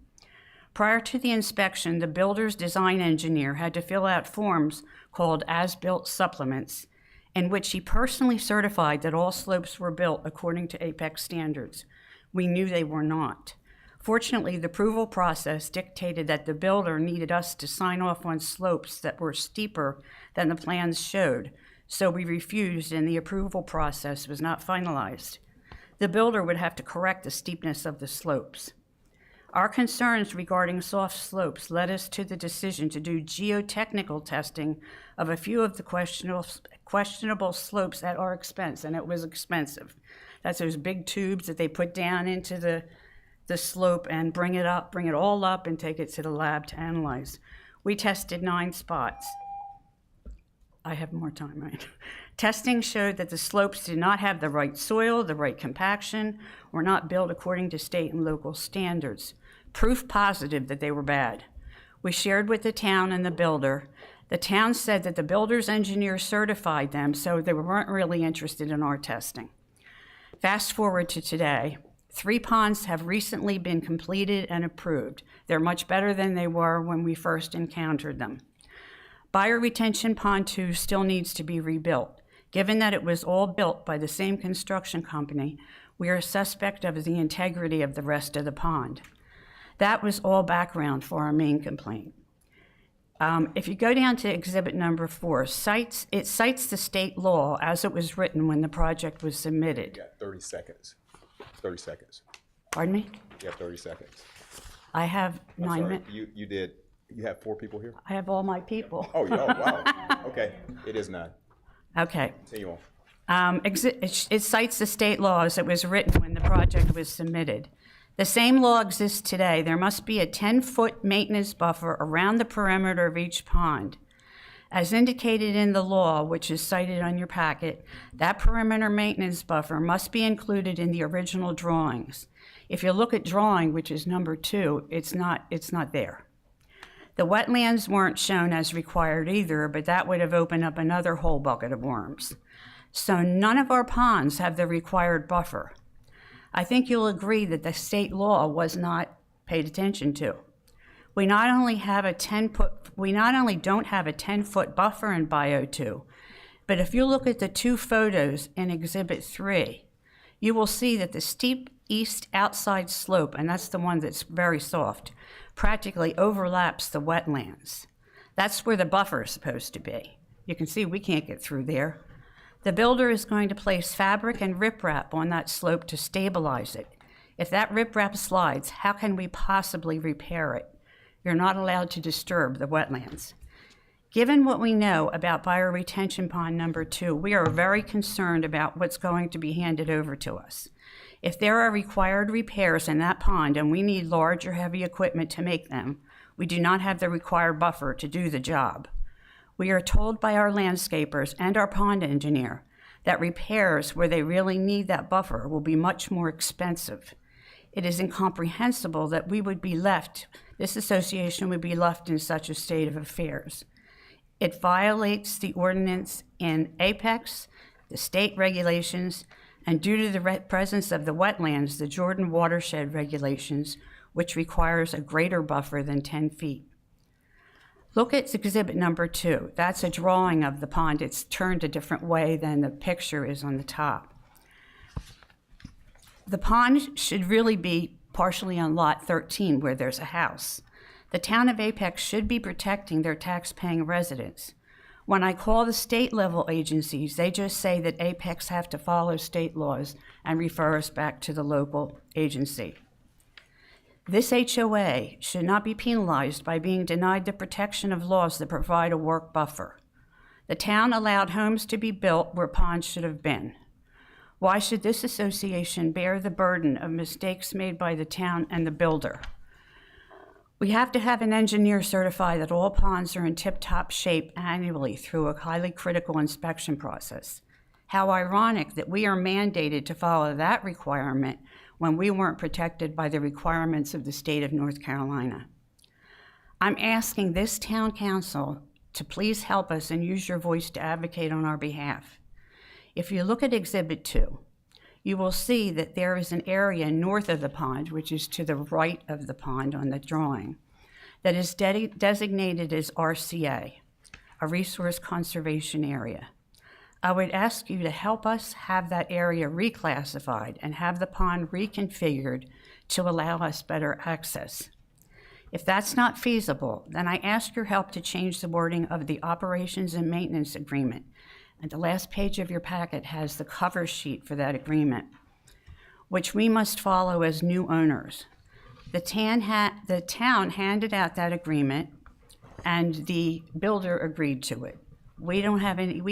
Prior to the inspection, the builder's design engineer had to fill out forms called as-built supplements, in which he personally certified that all slopes were built according to Apex standards. We knew they were not. Fortunately, the approval process dictated that the builder needed us to sign off on slopes that were steeper than the plans showed, so we refused and the approval process was not finalized. The builder would have to correct the steepness of the slopes. Our concerns regarding soft slopes led us to the decision to do geotechnical testing of a few of the questionable slopes at our expense, and it was expensive. That's those big tubes that they put down into the slope and bring it all up and take it to the lab to analyze. We tested 9 spots. I have more time, right? Testing showed that the slopes did not have the right soil, the right compaction, were not built according to state and local standards. Proof positive that they were bad. We shared with the town and the builder. The town said that the builder's engineer certified them, so they weren't really interested in our testing. Fast forward to today. 3 ponds have recently been completed and approved. They're much better than they were when we first encountered them. Bioretention Pond 2 still needs to be rebuilt. Given that it was all built by the same construction company, we are suspect of the integrity of the rest of the pond. That was all background for our main complaint. If you go down to exhibit number 4, it cites the state law as it was written when the project was submitted. You got 30 seconds. 30 seconds. Pardon me? You have 30 seconds. I have I'm 9 sorry, minutes. You have 4 people here? I have all my people. Oh, wow. Okay, it is 9. Okay. Continue on. It cites the state law as it was written when the project was submitted. The same law exists today. There must be a 10-foot maintenance buffer around the perimeter of each pond. As indicated in the law, which is cited on your packet, that perimeter maintenance buffer must be included in the original drawings. If you look at drawing, which is number 2, it's not there. The wetlands weren't shown as required either, but that would have opened up another whole bucket of worms. So none of our ponds have the required buffer. I think you'll agree that the state law was not paid attention to. We not only don't have a 10-foot buffer in Bio 2, but if you look at the 2 photos in Exhibit 3, you will see that the steep east outside slope, and that's the one that's very soft, practically overlaps the wetlands. That's where the buffer is supposed to be. You can see we can't get through there. The builder is going to place fabric and riprap on that slope to stabilize it. If that riprap slides, how can we possibly repair it? You're not allowed to disturb the wetlands. Given what we know about bioretention pond number 2, we are very concerned about what's going to be handed over to us. If there are required repairs in that pond and we need large or heavy equipment to make them, we do not have the required buffer to do the job. We are told by our landscapers and our pond engineer that repairs where they really need that buffer will be much more expensive. It is incomprehensible that this association would be left in such a state of affairs. It violates the ordinance in Apex, the state regulations, and due to the presence of the wetlands, the Jordan watershed regulations, which requires a greater buffer than 10 feet. Look at exhibit number 2. That's a drawing of the pond. It's turned a different way than the picture is on the top. The pond should really be partially on lot 13 where there's a house. The town of Apex should be protecting their tax-paying residents. When I call the state-level agencies, they just say that Apex have to follow state laws and refer us back to the local agency. This HOA should not be penalized by being denied the protection of laws that provide a work buffer. The town allowed homes to be built where ponds should have been. Why should this association bear the burden of mistakes made by the town and the builder? We have to have an engineer certify that all ponds are in tip-top shape annually through a highly critical inspection process. How ironic that we are mandated to follow that requirement when we weren't protected by the requirements of the state of North Carolina. I'm asking this town council to please help us and use your voice to advocate on our behalf. If you look at Exhibit 2, you will see that there is an area north of the pond, which is to the right of the pond on the drawing, that is designated as RCA, a resource conservation area. I would ask you to help us have that area reclassified and have the pond reconfigured to allow us better access. If that's not feasible, then I ask your help to change the wording of the operations and maintenance agreement. And the last page of your packet has the cover sheet for that agreement, which we must follow as new owners. The town handed out that agreement, and the builder agreed to it. We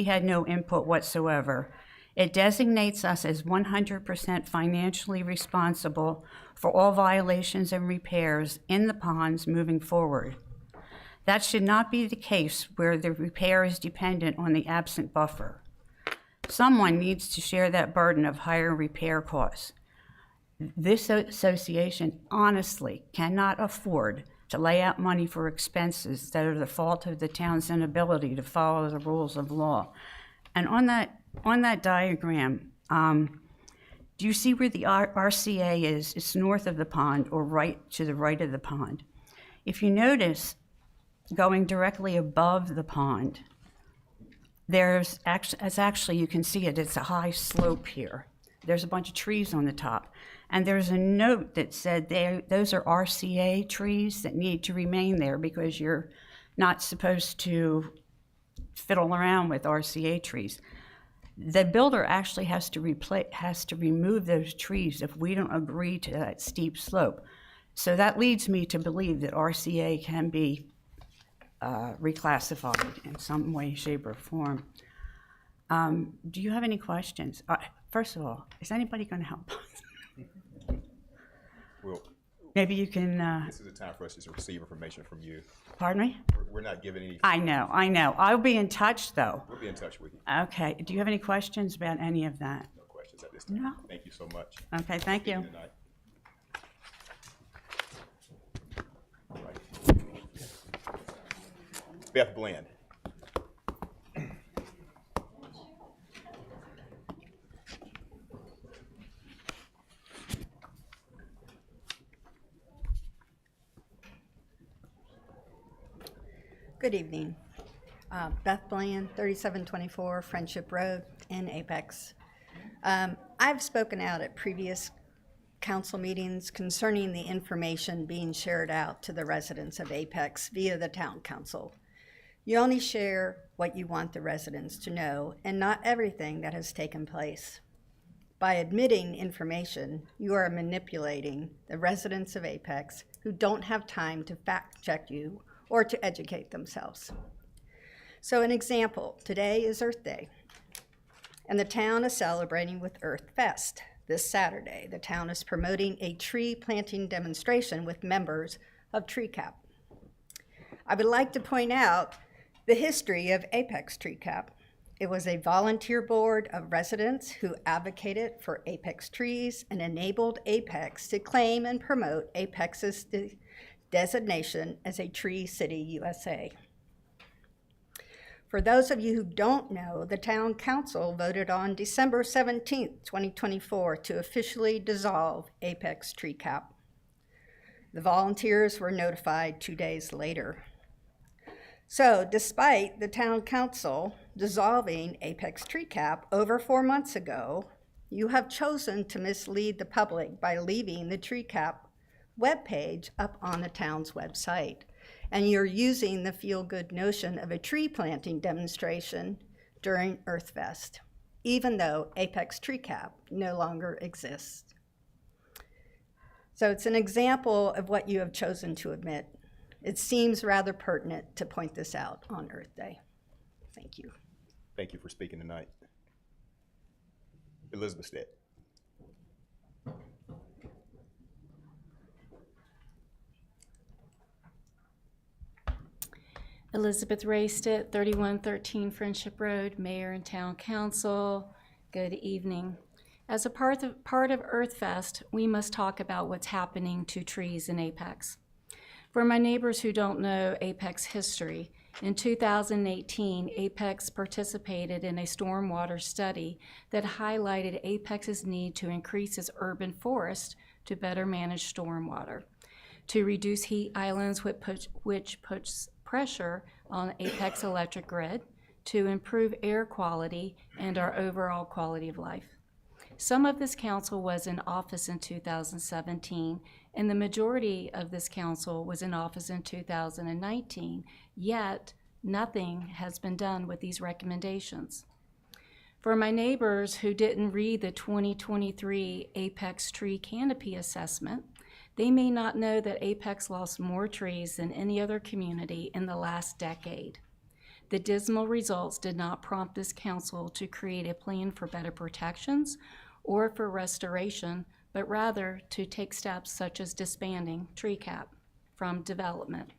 had no input whatsoever. It designates us as 100% financially responsible for all violations and repairs in the ponds moving forward. That should not be the case where the repair is dependent on the absent buffer. Someone needs to share that burden of higher repair costs. This association honestly cannot afford to lay out money for expenses that are the fault of the town's inability to follow the rules of law. And on that diagram, do you see where the RCA is? It's north of the pond or right to the right of the pond. If you notice, going directly above the pond, actually, you can see it, it's a high slope here. There's a bunch of trees on the top. And there's a note that said those are RCA trees that need to remain there because you're not supposed to fiddle around with RCA trees. The builder actually has to remove those trees if we don't agree to that steep slope. So that leads me to believe that RCA can be reclassified in some way, shape, or form. Do you have any questions? First of all, is anybody going to help us? Well, maybe you can. This is a time for us to receive information from you. Pardon me? We're not giving any. I know. I'll be in touch, though. We'll be in touch with you. Okay. Do you have any questions about any of that? No questions at this time. No. Thank you so much. Okay. Thank you. Good night. All right. Beth Bland. Good evening. Beth Bland, 3724 Friendship Road in Apex. I've spoken out at previous council meetings concerning the information being shared out to the residents of Apex via the town council. You only share what you want the residents to know and not everything that has taken place. By admitting information, you are manipulating the residents of Apex who don't have time to fact check you or to educate themselves. So an example, today is Earth Day, and the town is celebrating with Earth Fest. This Saturday, the town is promoting a tree planting demonstration with members of TreeCap. I would like to point out the history of Apex TreeCap. It was a volunteer board of residents who advocated for Apex trees and enabled Apex to claim and promote Apex's designation as a Tree City USA. For those of you who don't know, the town council voted on December 17th, 2024 to officially dissolve Apex TreeCap. The volunteers were notified 2 days later. So despite the town council dissolving Apex TreeCap over 4 months ago, you have chosen to mislead the public by leaving the TreeCap webpage up on the town's website. And you're using the feel-good notion of a tree planting demonstration during Earth Fest, even though Apex TreeCap no longer exists. So it's an example of what you have chosen to omit. It seems rather pertinent to point this out on Earth Day. Thank you. Thank you for speaking tonight. Elizabeth Stitt. Elizabeth Raysted, 3113 Friendship Road, Mayor and Town Council. Good evening. As a part of EarthFest, we must talk about what's happening to trees in Apex. For my neighbors who don't know Apex history, in 2018, Apex participated in a stormwater study that highlighted Apex's need to increase its urban forest to better manage stormwater, to reduce heat islands which puts pressure on Apex electric grid, to improve air quality and our overall quality of life. Some of this council was in office in 2017, and the majority of this council was in office in 2019, yet nothing has been done with these recommendations. For my neighbors who didn't read the 2023 Apex Tree Canopy Assessment, they may not know that Apex lost more trees than any other community in the last decade. The dismal results did not prompt this council to create a plan for better protections or for restoration, but rather to take steps such as disbanding tree cap from development.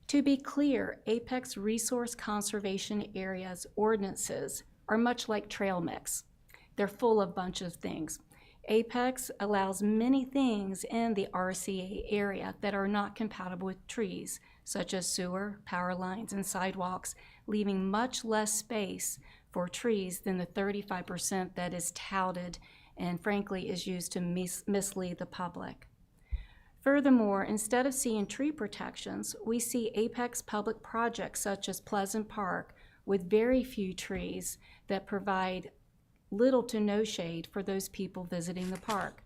To be clear, Apex Resource Conservation Areas ordinances are much like trail mix. They're full of a bunch of things. Apex allows many things in the RCA area that are not compatible with trees, such as sewer, power lines, and sidewalks, leaving much less space for trees than the 35% that is touted and frankly is used to mislead the public. Furthermore, instead of seeing tree protections, we see Apex public projects such as Pleasant Park with very few trees that provide little to no shade for those people visiting the park.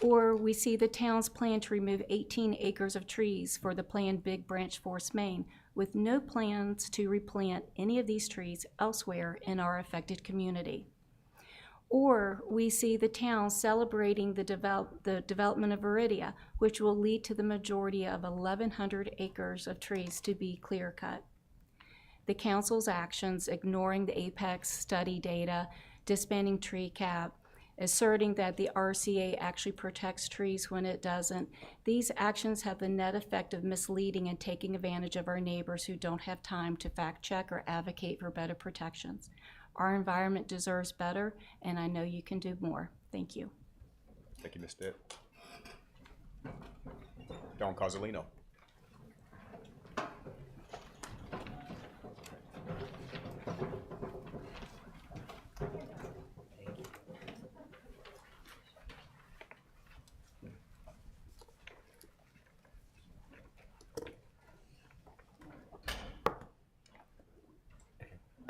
Or we see the town's plan to remove 18 acres of trees for the planned Big Branch Forest Main, with no plans to replant any of these trees elsewhere in our affected community. Or we see the town celebrating the development of Viridia, which will lead to the majority of 1,100 acres of trees to be clear-cut. The council's actions, ignoring the Apex study data, disbanding tree cap, asserting that the RCA actually protects trees when it doesn't. These actions have the net effect of misleading and taking advantage of our neighbors who don't have time to fact check or advocate for better protections. Our environment deserves better, and I know you can do more. Thank you. Thank you, Ms. Stitt. Don Cozzolino.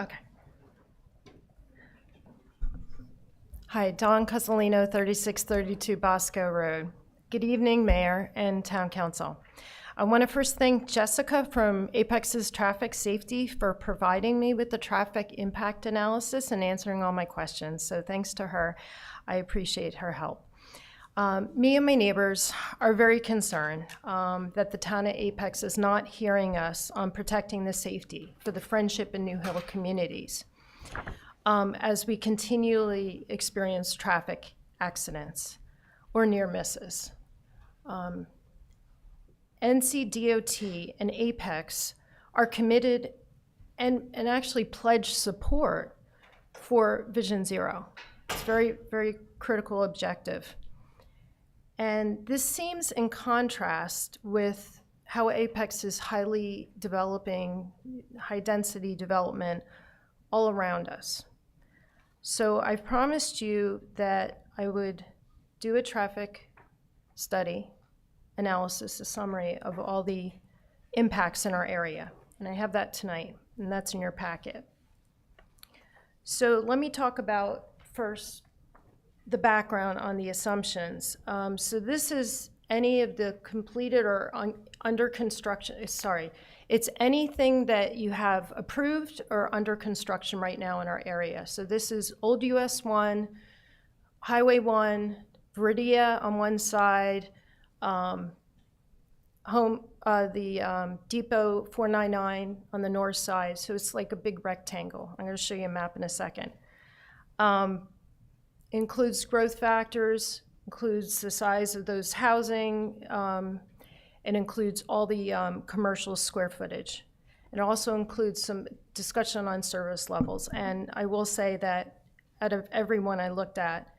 Okay. Hi, Dawn Cozzolino, 3632 Bosco Road. Good evening, Mayor and Town Council. I want to first thank Jessica from Apex's Traffic Safety for providing me with the traffic impact analysis and answering all my questions. So thanks to her. I appreciate her help. Me and my neighbors are very concerned that the town of Apex is not hearing us on protecting the safety for the Friendship and New Hill communities as we continually experience traffic accidents or near misses. NCDOT and Apex are committed and actually pledge support for Vision Zero. It's very, very critical objective. And this seems in contrast with how Apex is highly developing high-density development all around us. So I promised you that I would do a traffic study, analysis, a summary of all the impacts in our area. And I have that tonight, and that's in your packet. So let me talk about first the background on the assumptions. So this is any of the completed or under construction, it's anything that you have approved or under construction right now in our area. So this is Old US 1, Highway 1, Viridia on one side, Depot 499 on the north side. So it's like a big rectangle. I'm going to show you a map in a second. Includes growth factors, includes the size of those housing, it includes all the commercial square footage. It also includes some discussion on service levels. And I will say that out of everyone I looked at,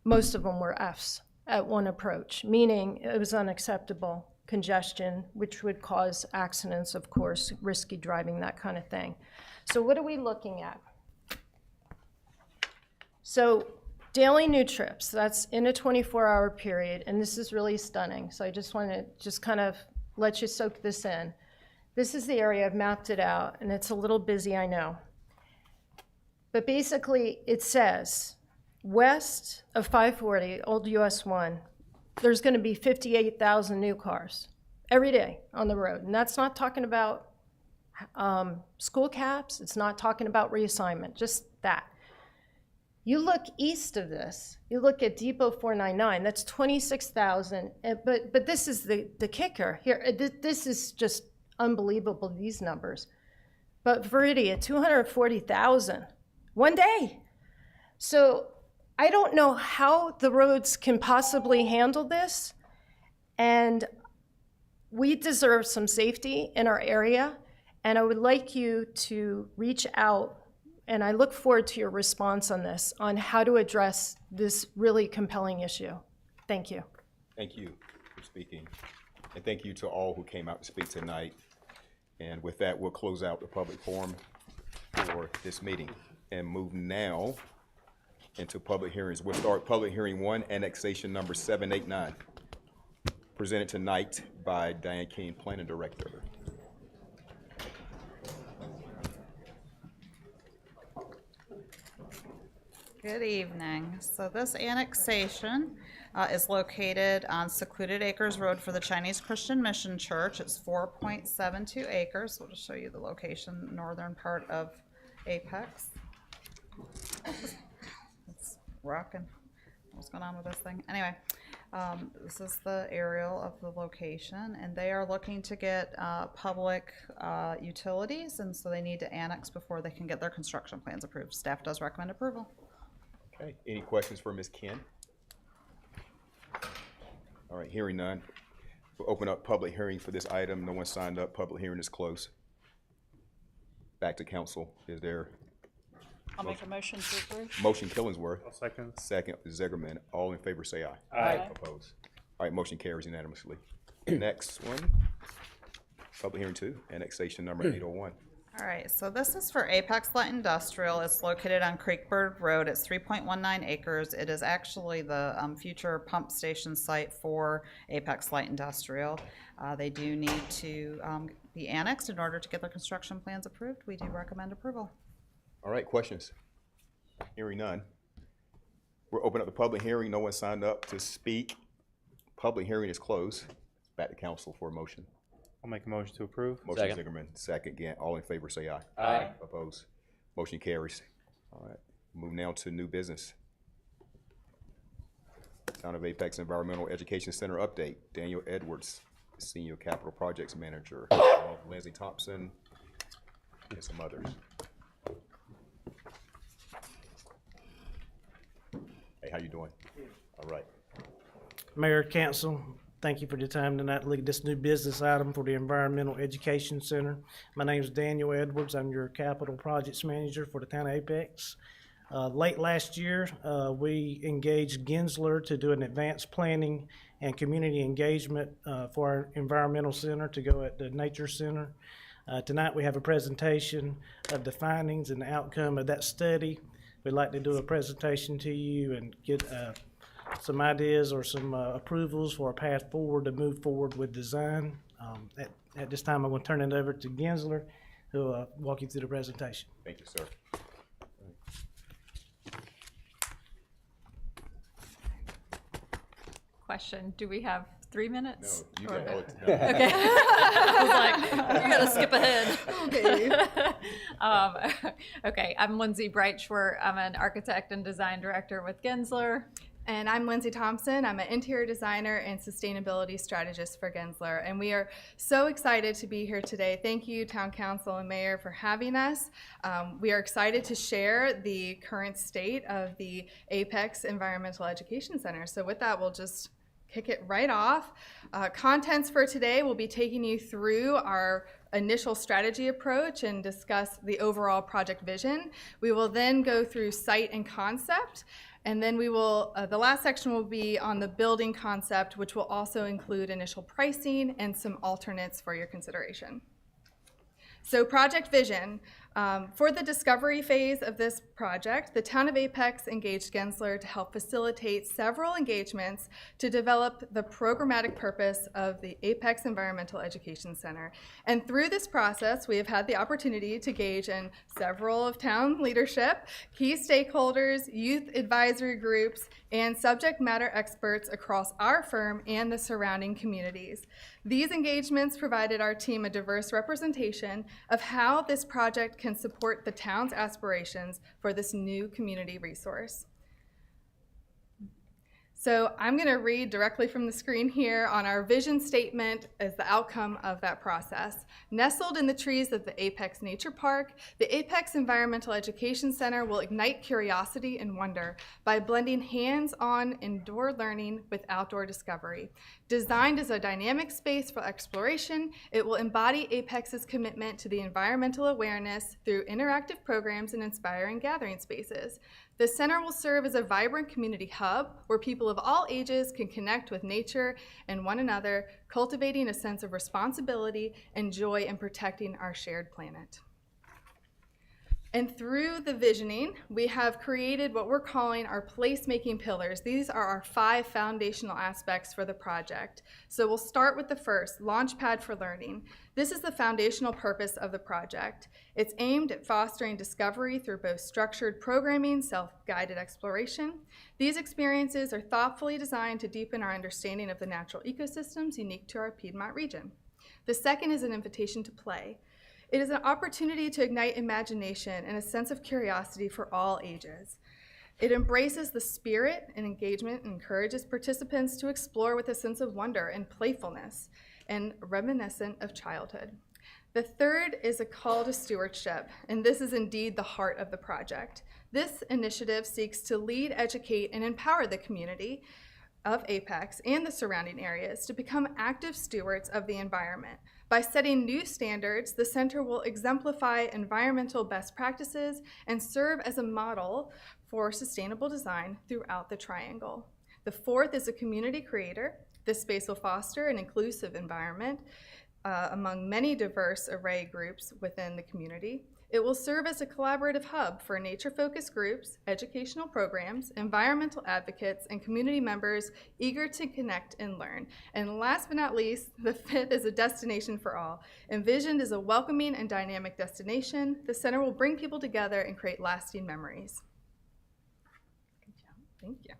most of them were Fs at one approach, meaning it was unacceptable congestion, which would cause accidents, of course, risky driving, that kind of thing. So what are we looking at? So daily new trips, that's in a 24-hour period, and this is really stunning. So I just want to just kind of let you soak this in. This is the area, I've mapped it out, and it's a little busy, I know. But basically, it says, west of 540, Old US 1, there's going to be 58,000 new cars every day on the road. And that's not talking about school caps. It's not talking about reassignment, just that. You look east of this, you look at Depot 499, that's 26,000. But this is the kicker here. This is just unbelievable, these numbers. But Viridia, 240,000, one day. So I don't know how the roads can possibly handle this. And we deserve some safety in our area. And I would like you to reach out, and I look forward to your response on this, on how to address this really compelling issue. Thank you. Thank you for speaking. And thank you to all who came out to speak tonight. And with that, we'll close out the public forum for this meeting and move now into public hearings. We'll start public hearing 1, annexation number 789, presented tonight by Diane King, Planning Director. Good evening. So this annexation is located on Secluded Acres Road for the Chinese Christian Mission Church. It's 4.72 acres. We'll just show you the location, northern part of Apex. It's rocking. What's going on with this thing? Anyway, this is the aerial of the location, and they are looking to get public utilities, and so they need to annex before they can get their construction plans approved. Staff does recommend approval. Okay, any questions for Ms. Ken? All right, hearing none. We'll open up public hearing for this item. No one signed up. Public hearing is closed. Back to council. Is there? I'll make a motion to approve. Motion Killingsworth. I'll second. Second, Zegerman. All in favor say aye. Aye. Opposed? All right, motion carries unanimously. Next one, public hearing 2, annexation number 801. All right, so this is for Apex Light Industrial. It's located on Creekbird Road. It's 3.19 acres. It is actually the future pump station site for Apex Light Industrial. They do need to be annexed in order to get their construction plans approved. We do recommend approval. All right, questions? Hearing none. We'll open up the public hearing. No one signed up to speak. Public hearing is closed. Back to council for a motion. I'll make a motion to approve. Motion Zigerman, second. Again, all in favor say aye. Aye. Opposed? Motion carries. All right, move now to new business. Town of Apex Environmental Education Center update. Daniel Edwards, Senior Capital Projects Manager. Lindsay Thompson and some others. Hey, how you doing? All right. Mayor, Council, thank you for the time tonight to look at this new business item for the Environmental Education Center. My name is Daniel Edwards. I'm your Capital Projects Manager for the town of Apex. Late last year, we engaged Gensler to do an advanced planning and community engagement for our environmental center to go at the Nature Center. Tonight we have a presentation of the findings and the outcome of that study. We'd like to do a presentation to you and get some ideas or some approvals for a path forward to move forward with design. At this time, I'm going to turn it over to Gensler, who will walk you through the presentation. Thank you, sir. Question, do we have 3 minutes? No, you got no. Okay. I was like, you gotta skip ahead. Okay. Okay, I'm Lindsay Breitschwer. I'm an architect and design director with Gensler. And I'm Lindsay Thompson. I'm an interior designer and sustainability strategist for Gensler. And we are so excited to be here today. Thank you, Town Council and Mayor, for having us. We are excited to share the current state of the Apex Environmental Education Center. So with that, we'll just kick it right off. Contents for today will be taking you through our initial strategy approach and discuss the overall project vision. We will then go through site and concept, and then we will, the last section will be on the building concept, which will also include initial pricing and some alternates for your consideration. So project vision. For the discovery phase of this project, the Town of Apex engaged Gensler to help facilitate several engagements to develop the programmatic purpose of the Apex Environmental Education Center. And through this process, we have had the opportunity to engage in several of town leadership, key stakeholders, youth advisory groups, and subject matter experts across our firm and the surrounding communities. These engagements provided our team a diverse representation of how this project can support the town's aspirations for this new community resource. So I'm going to read directly from the screen here on our vision statement as the outcome of that process. Nestled in the trees of the Apex Nature Park, the Apex Environmental Education Center will ignite curiosity and wonder by blending hands-on indoor learning with outdoor discovery. Designed as a dynamic space for exploration, it will embody Apex's commitment to the environmental awareness through interactive programs and inspiring gathering spaces. The center will serve as a vibrant community hub where people of all ages can connect with nature and one another, cultivating a sense of responsibility and joy in protecting our shared planet. And through the visioning, we have created what we're calling our placemaking pillars. These are our 5 foundational aspects for the project. So we'll start with the first, Launchpad for Learning. This is the foundational purpose of the project. It's aimed at fostering discovery through both structured programming, self-guided exploration. These experiences are thoughtfully designed to deepen our understanding of the natural ecosystems unique to our Piedmont region. The second is an invitation to play. It is an opportunity to ignite imagination and a sense of curiosity for all ages. It embraces the spirit and engagement and encourages participants to explore with a sense of wonder and playfulness and reminiscent of childhood. The third is a call to stewardship, and this is indeed the heart of the project. This initiative seeks to lead, educate, and empower the community of Apex and the surrounding areas to become active stewards of the environment. By setting new standards, the center will exemplify environmental best practices and serve as a model for sustainable design throughout the triangle. The fourth is a community creator. This space will foster an inclusive environment among many diverse array groups within the community. It will serve as a collaborative hub for nature-focused groups, educational programs, environmental advocates, and community members eager to connect and learn. And last but not least, the fifth is a destination for all. Envisioned as a welcoming and dynamic destination, the center will bring people together and create lasting memories. Good job. Thank you.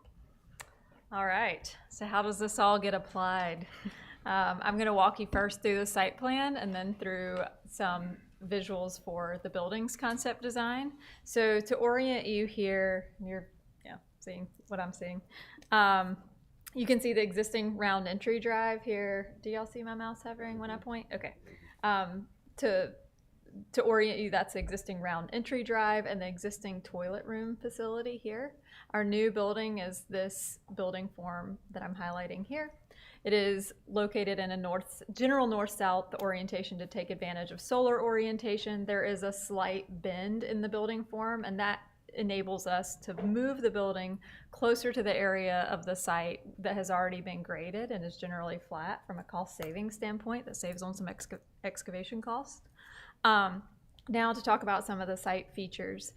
All right, so how does this all get applied? I'm going to walk you first through the site plan and then through some visuals for the building's concept design. So to orient you here, you're seeing what I'm seeing. You can see the existing round entry drive here. Do y'all see my mouse hovering when I point? Okay. To orient you, that's the existing round entry drive and the existing toilet room facility here. Our new building is this building form that I'm highlighting here. It is located in a general north-south orientation to take advantage of solar orientation. There is a slight bend in the building form, and that enables us to move the building closer to the area of the site that has already been graded and is generally flat from a cost-saving standpoint. That saves on some excavation costs. Now to talk about some of the site features,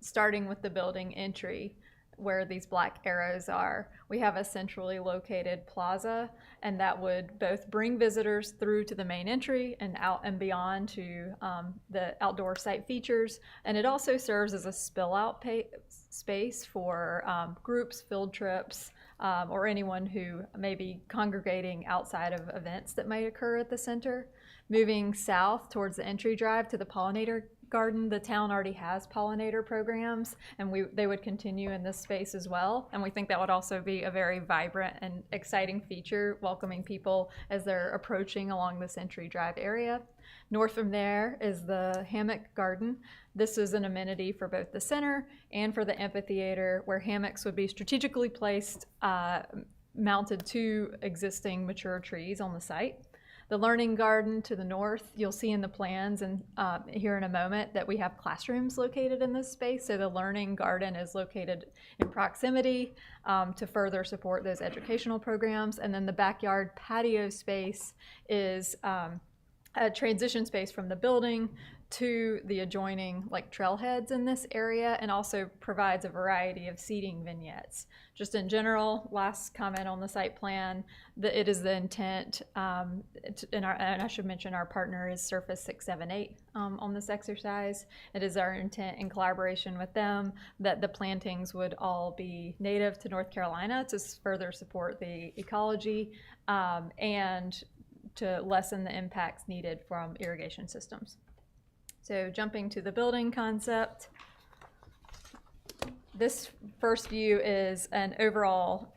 starting with the building entry, where these black arrows are. We have a centrally located plaza, and that would both bring visitors through to the main entry and out and beyond to the outdoor site features. And it also serves as a spill out space for groups, field trips, or anyone who may be congregating outside of events that might occur at the center. Moving south towards the entry drive to the pollinator garden, the town already has pollinator programs, and they would continue in this space as well. And we think that would also be a very vibrant and exciting feature, welcoming people as they're approaching along this entry drive area. North from there is the hammock garden. This is an amenity for both the center and for the amphitheater, where hammocks would be strategically placed, mounted to existing mature trees on the site. The learning garden to the north, you'll see in the plans and here in a moment that we have classrooms located in this space. So the learning garden is located in proximity to further support those educational programs. And then the backyard patio space is a transition space from the building to the adjoining trailheads in this area, and also provides a variety of seating vignettes. Just in general, last comment on the site plan, that it is the intent, and I should mention our partner is Surface 678 on this exercise. It is our intent, in collaboration with them, that the plantings would all be native to North Carolina to further support the ecology and to lessen the impacts needed from irrigation systems. So jumping to the building concept, this first view is an overall,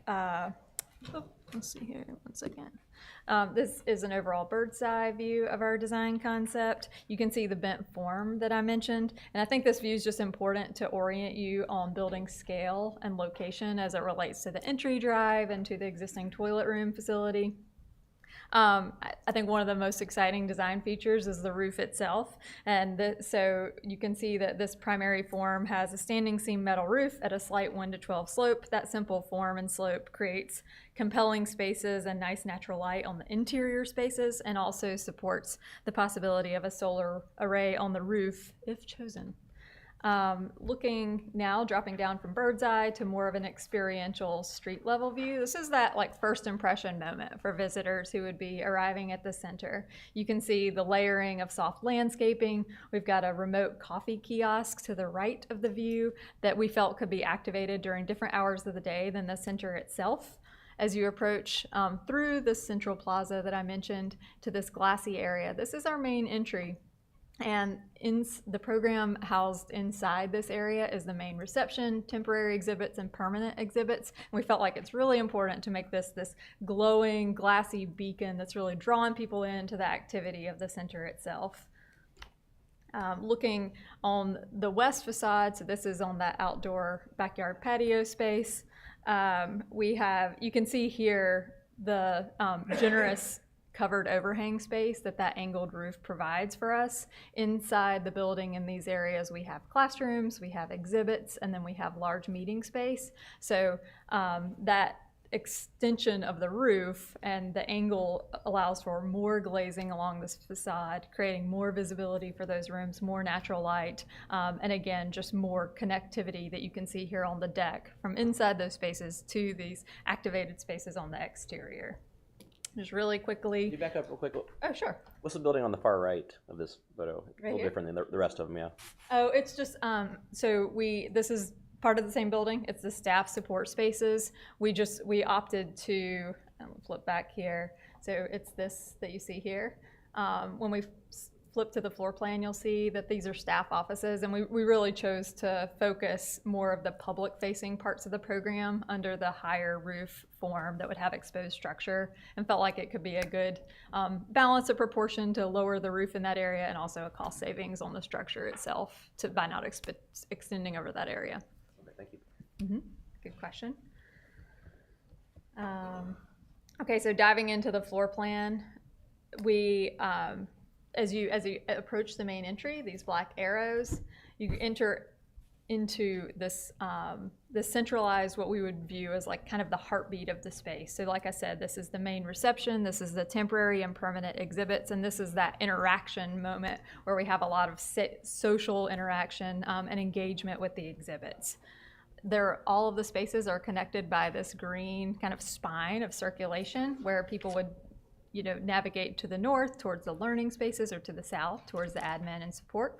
let's see here, one second. This is an overall bird's eye view of our design concept. You can see the bent form that I mentioned, and I think this view is just important to orient you on building scale and location as it relates to the entry drive and to the existing toilet room facility. I think one of the most exciting design features is the roof itself, and so you can see that this primary form has a standing seam metal roof at a slight 1:12 slope. That simple form and slope creates compelling spaces and nice natural light on the interior spaces, and also supports the possibility of a solar array on the roof if chosen. Looking now, dropping down from bird's eye to more of an experiential street level view. This is that first impression moment for visitors who would be arriving at the center. You can see the layering of soft landscaping. We've got a remote coffee kiosk to the right of the view that we felt could be activated during different hours of the day than the center itself. As you approach through this central plaza that I mentioned to this glassy area, this is our main entry. And in the program housed inside this area is the main reception, temporary exhibits, and permanent exhibits. And we felt like it's really important to make this glowing, glassy beacon that's really drawing people into the activity of the center itself. Looking on the west facade, so this is on that outdoor backyard patio space, you can see here the generous covered overhang space that angled roof provides for us. Inside the building in these areas, we have classrooms, we have exhibits, and then we have large meeting space. So that extension of the roof and the angle allows for more glazing along this facade, creating more visibility for those rooms, more natural light, and again, just more connectivity that you can see here on the deck from inside those spaces to these activated spaces on the exterior. Just really quickly. Can you back up real quick? Oh, sure. What's the building on the far right of this photo? It's Right a little here? different than the rest of them, yeah. Oh, it's just, this is part of the same building. It's the staff support spaces. We opted to, flip back here. So it's this that you see here. When we flip to the floor plan, you'll see that these are staff offices, and we really chose to focus more of the public-facing parts of the program under the higher roof form that would have exposed structure, and felt like it could be a good balance of proportion to lower the roof in that area, and also a cost savings on the structure itself by not extending over that area. Okay, thank you. Mm-hmm. Good question. Okay, so diving into the floor plan, we as you approach the main entry, these black arrows, you enter into this centralized, what we would view as kind of the heartbeat of the space. So like I said, this is the main reception, this is the temporary and permanent exhibits, and this is that interaction moment where we have a lot of social interaction and engagement with the exhibits. All of the spaces are connected by this green kind of spine of circulation where people would navigate to the north towards the learning spaces, or to the south towards the admin and support.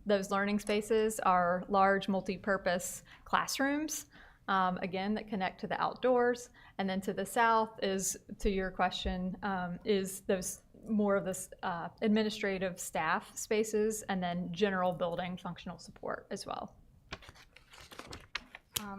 Those learning spaces are large multi-purpose classrooms, again, that connect to the outdoors. And then to the south is, to your question, is those more of this administrative staff spaces, and then general building functional support as well.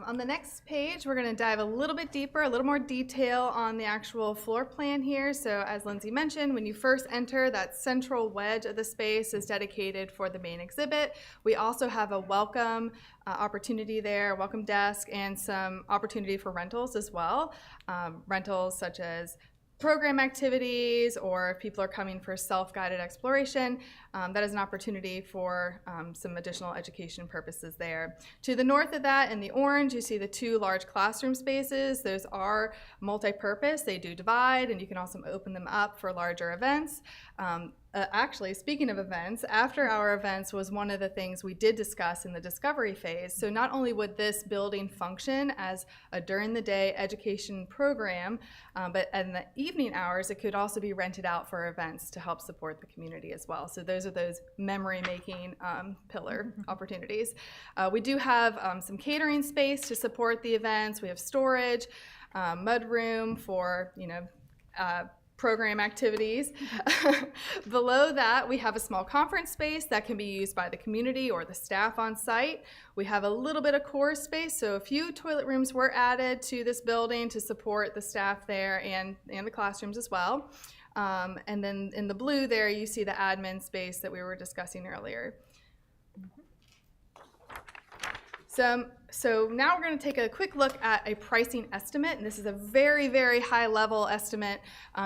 On the next page, we're going to dive a little bit deeper, a little more detail on the actual floor plan here. So as Lindsay mentioned, when you first enter, that central wedge of the space is dedicated for the main exhibit. We also have a welcome opportunity there, welcome desk, and some opportunity for rentals as well. Rentals such as program activities, or if people are coming for self-guided exploration, that is an opportunity for some additional education purposes there. To the north of that, in the orange, you see the two large classroom spaces. Those are multi-purpose. They do divide, and you can also open them up for larger events. Actually, speaking of events, after our events was one of the things we did discuss in the discovery phase. So not only would this building function as a during the day education program, but in the evening hours, it could also be rented out for events to help support the community as well. So those are those memory-making pillar opportunities. We do have some catering space to support the events. We have storage, mud room for, program activities. Below that, we have a small conference space that can be used by the community or the staff on site. We have a little bit of core space, so a few toilet rooms were added to this building to support the staff there and the classrooms as well. And then in the blue there, you see the admin space that we were discussing earlier. So now we're going to take a quick look at a pricing estimate, and this is a very, very high level estimate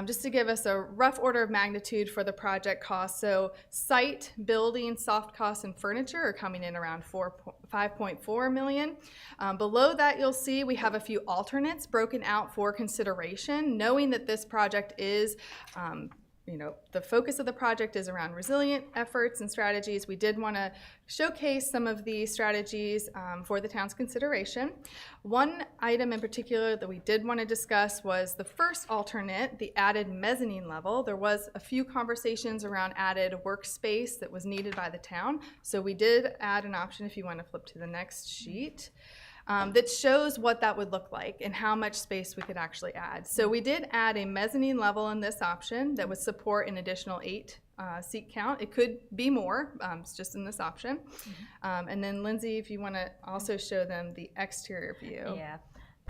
just to give us a rough order of magnitude for the project cost. So site, building, soft costs, and furniture are coming in around $5.4 million. Below that, you'll see we have a few alternates broken out for consideration, knowing that this project is the focus of the project is around resilient efforts and strategies. We did want to showcase some of the strategies for the town's consideration. One item in particular that we did want to discuss was the first alternate, the added mezzanine level. There was a few conversations around added workspace that was needed by the town. So we did add an option, if you want to flip to the next sheet, that shows what that would look like and how much space we could actually add. So we did add a mezzanine level in this option that would support an additional 8 seat count. It could be more, it's just in this option. And then Lindsay, if you want to also show them the exterior view. Yeah.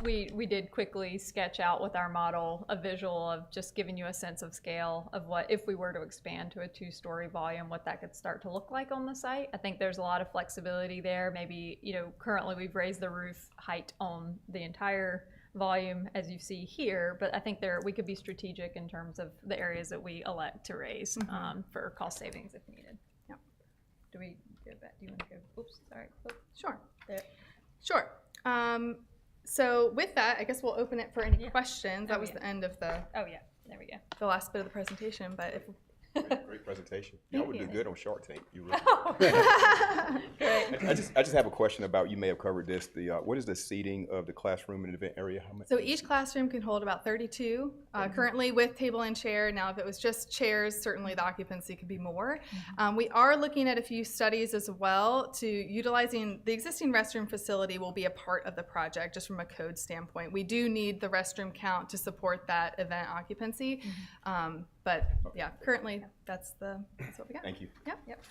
We did quickly sketch out with our model a visual of just giving you a sense of scale of what, if we were to expand to a 2-story volume, what that could start to look like on the site. I think there's a lot of flexibility there. Maybe, currently we've raised the roof height on the entire volume as you see here, but I think we could be strategic in terms of the areas that we elect to raise for cost savings if needed. Yep. Do we go back? Do you want to go? Oops, sorry. Oops. Sure. There. Sure. So with that, I guess we'll open it for any questions. That was the end of the there we go. The last bit of the presentation, but if Great presentation. Y'all would do good on Shark Tank. You really. Great. I just have a question about, you may have covered this, what is the seating of the classroom and event area? How much? So each classroom can hold about 32, currently with table and chair. Now, if it was just chairs, certainly the occupancy could be more. We are looking at a few studies as well to utilizing the existing restroom facility will be a part of the project just from a code standpoint. We do need the restroom count to support that event occupancy. But yeah, currently that's what we got. Thank you. Yep.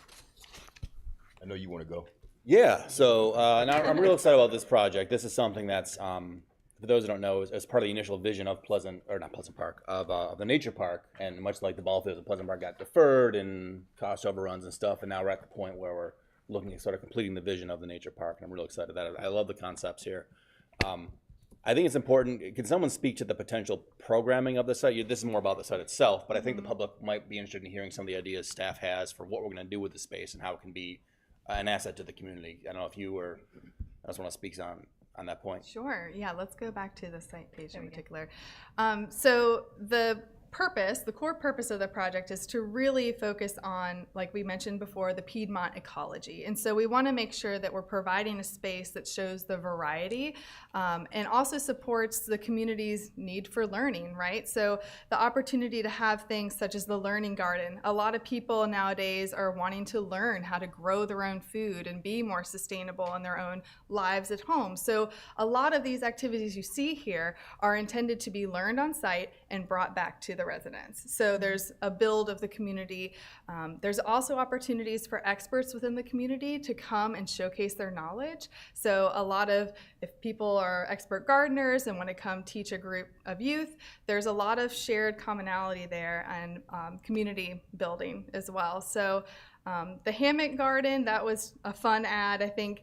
I know you want to go. Yeah, so and I'm real excited about this project. This is something that's, for those who don't know, as part of the initial vision of of the nature park, and much like the ball fields of Pleasant Park got deferred and cost overruns and stuff, and now we're at the point where we're looking at sort of completing the vision of the nature park, and I'm real excited about it. I love the concepts here. I think it's important. Can someone speak to the potential programming of the site? This is more about the site itself, but I think the public might be interested in hearing some of the ideas staff has for what we're going to do with the space and how it can be an asset to the community. I don't know if you or I just want to speak on that point. Sure. Yeah, let's go back to the site page in particular. So the core purpose of the project is to really focus on, like we mentioned before, the Piedmont ecology. And so we want to make sure that we're providing a space that shows the variety and also supports the community's need for learning, right? So the opportunity to have things such as the learning garden. A lot of people nowadays are wanting to learn how to grow their own food and be more sustainable in their own lives at home. So a lot of these activities you see here are intended to be learned on site and brought back to the the residents. So there's a build of the community. There's also opportunities for experts within the community to come and showcase their knowledge. So a lot of, if people are expert gardeners and want to come teach a group of youth, there's a lot of shared commonality there and community building as well. So the hammock garden, that was a fun ad. I think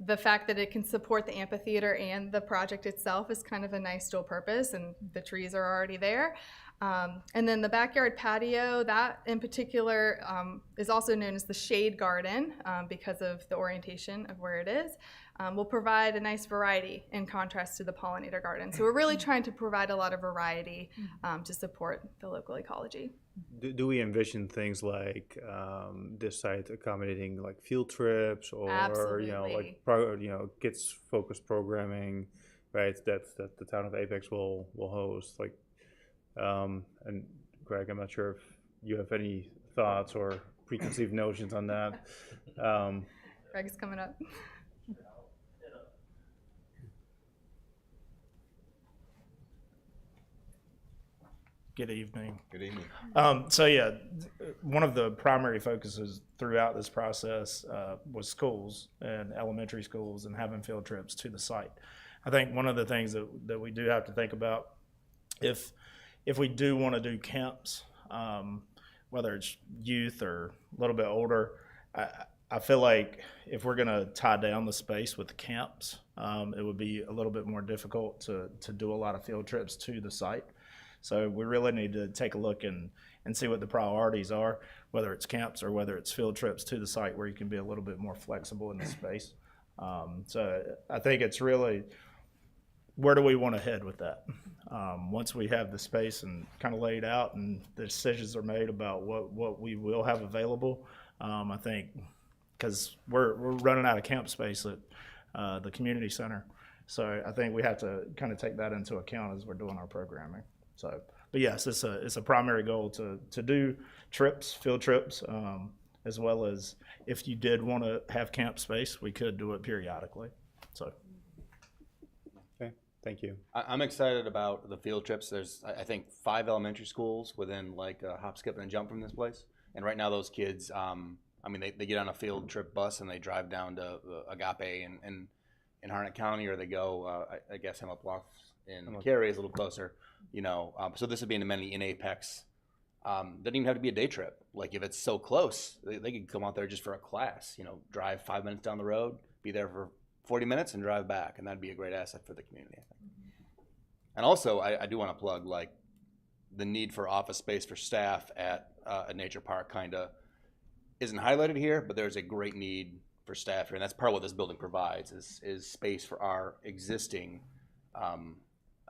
the fact that it can support the amphitheater and the project itself is kind of a nice dual purpose, and the trees are already there. And then the backyard patio, that in particular is also known as the shade garden because of the orientation of where it is, will provide a nice variety in contrast to the pollinator garden. So we're really trying to provide a lot of variety to support the local ecology. Do we envision things like this site accommodating like field trips or Absolutely. kids focused programming, right? That the town of Apex will host. Like, and Greg, I'm not sure if you have any thoughts or preconceived notions on that. Greg's coming up. Good evening. Good evening. So yeah, one of the primary focuses throughout this process was schools and elementary schools and having field trips to the site. I think one of the things that we do have to think about, if we do want to do camps, whether it's youth or a little bit older, I feel like if we're going to tie down the space with the camps, it would be a little bit more difficult to do a lot of field trips to the site. So we really need to take a look and see what the priorities are, whether it's camps or whether it's field trips to the site where you can be a little bit more flexible in the space. So I think it's really, where do we want to head with that? Once we have the space and kind of laid out and the decisions are made about what we will have available, I think, because we're running out of camp space at the community center. So I think we have to kind of take that into account as we're doing our programming. So, but yes, it's a primary goal to do trips, field trips, as well as if you did want to have camp space, we could do it periodically. So. Okay, thank you. I'm excited about the field trips. There's, I think, 5 elementary schools within like a hop, skip, and a jump from this place. And right now those kids, they get on a field trip bus and they drive down to Agape in Harnett County, or they go, I guess, Hemlock Bluffs in Cary is a little closer. So this would be an amenity in Apex. Doesn't even have to be a day trip. Like if it's so close, they could come out there just for a class, drive 5 minutes down the road, be there for 40 minutes and drive back. And that'd be a great asset for the community, I think. And also I do want to plug like the need for office space for staff at a nature park kind of isn't highlighted here, but there's a great need for staff here. And that's part of what this building provides is space for our existing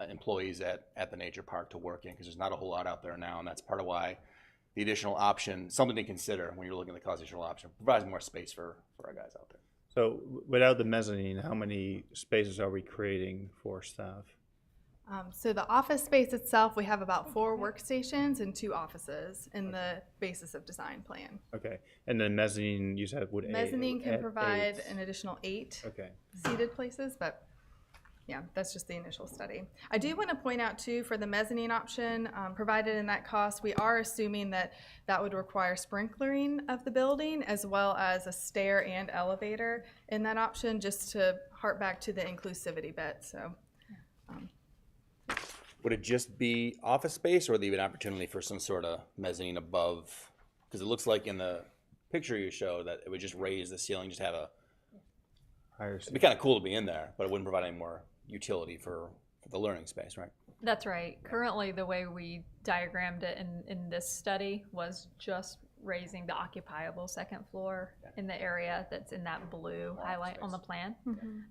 employees at the nature park to work in, because there's not a whole lot out there now, and that's part of why the additional option, something to consider when you're looking at the cost additional option, provides more space for our guys out there. So without the mezzanine, how many spaces are we creating for staff? So the office space itself, we have about 4 workstations and 2 offices in the basis of design plan. Okay, and then mezzanine, you said would Mezzanine can provide an additional 8 seated places, but yeah, that's just the initial study. I do want to point out too, for the mezzanine option provided in that cost, we are assuming that would require sprinklering of the building as well as a stair and elevator in that option, just to hark back to the inclusivity bit. So. Would it just be office space, or would there be an opportunity for some sort of mezzanine above? Because it looks like in the picture you show that it would just raise the ceiling, just have a higher. It'd be kind of cool to be in there, but it wouldn't provide any more utility for the learning space, right? That's right. Currently, the way we diagrammed it in this study was just raising the occupiable second floor in the area that's in that blue highlight on the plan.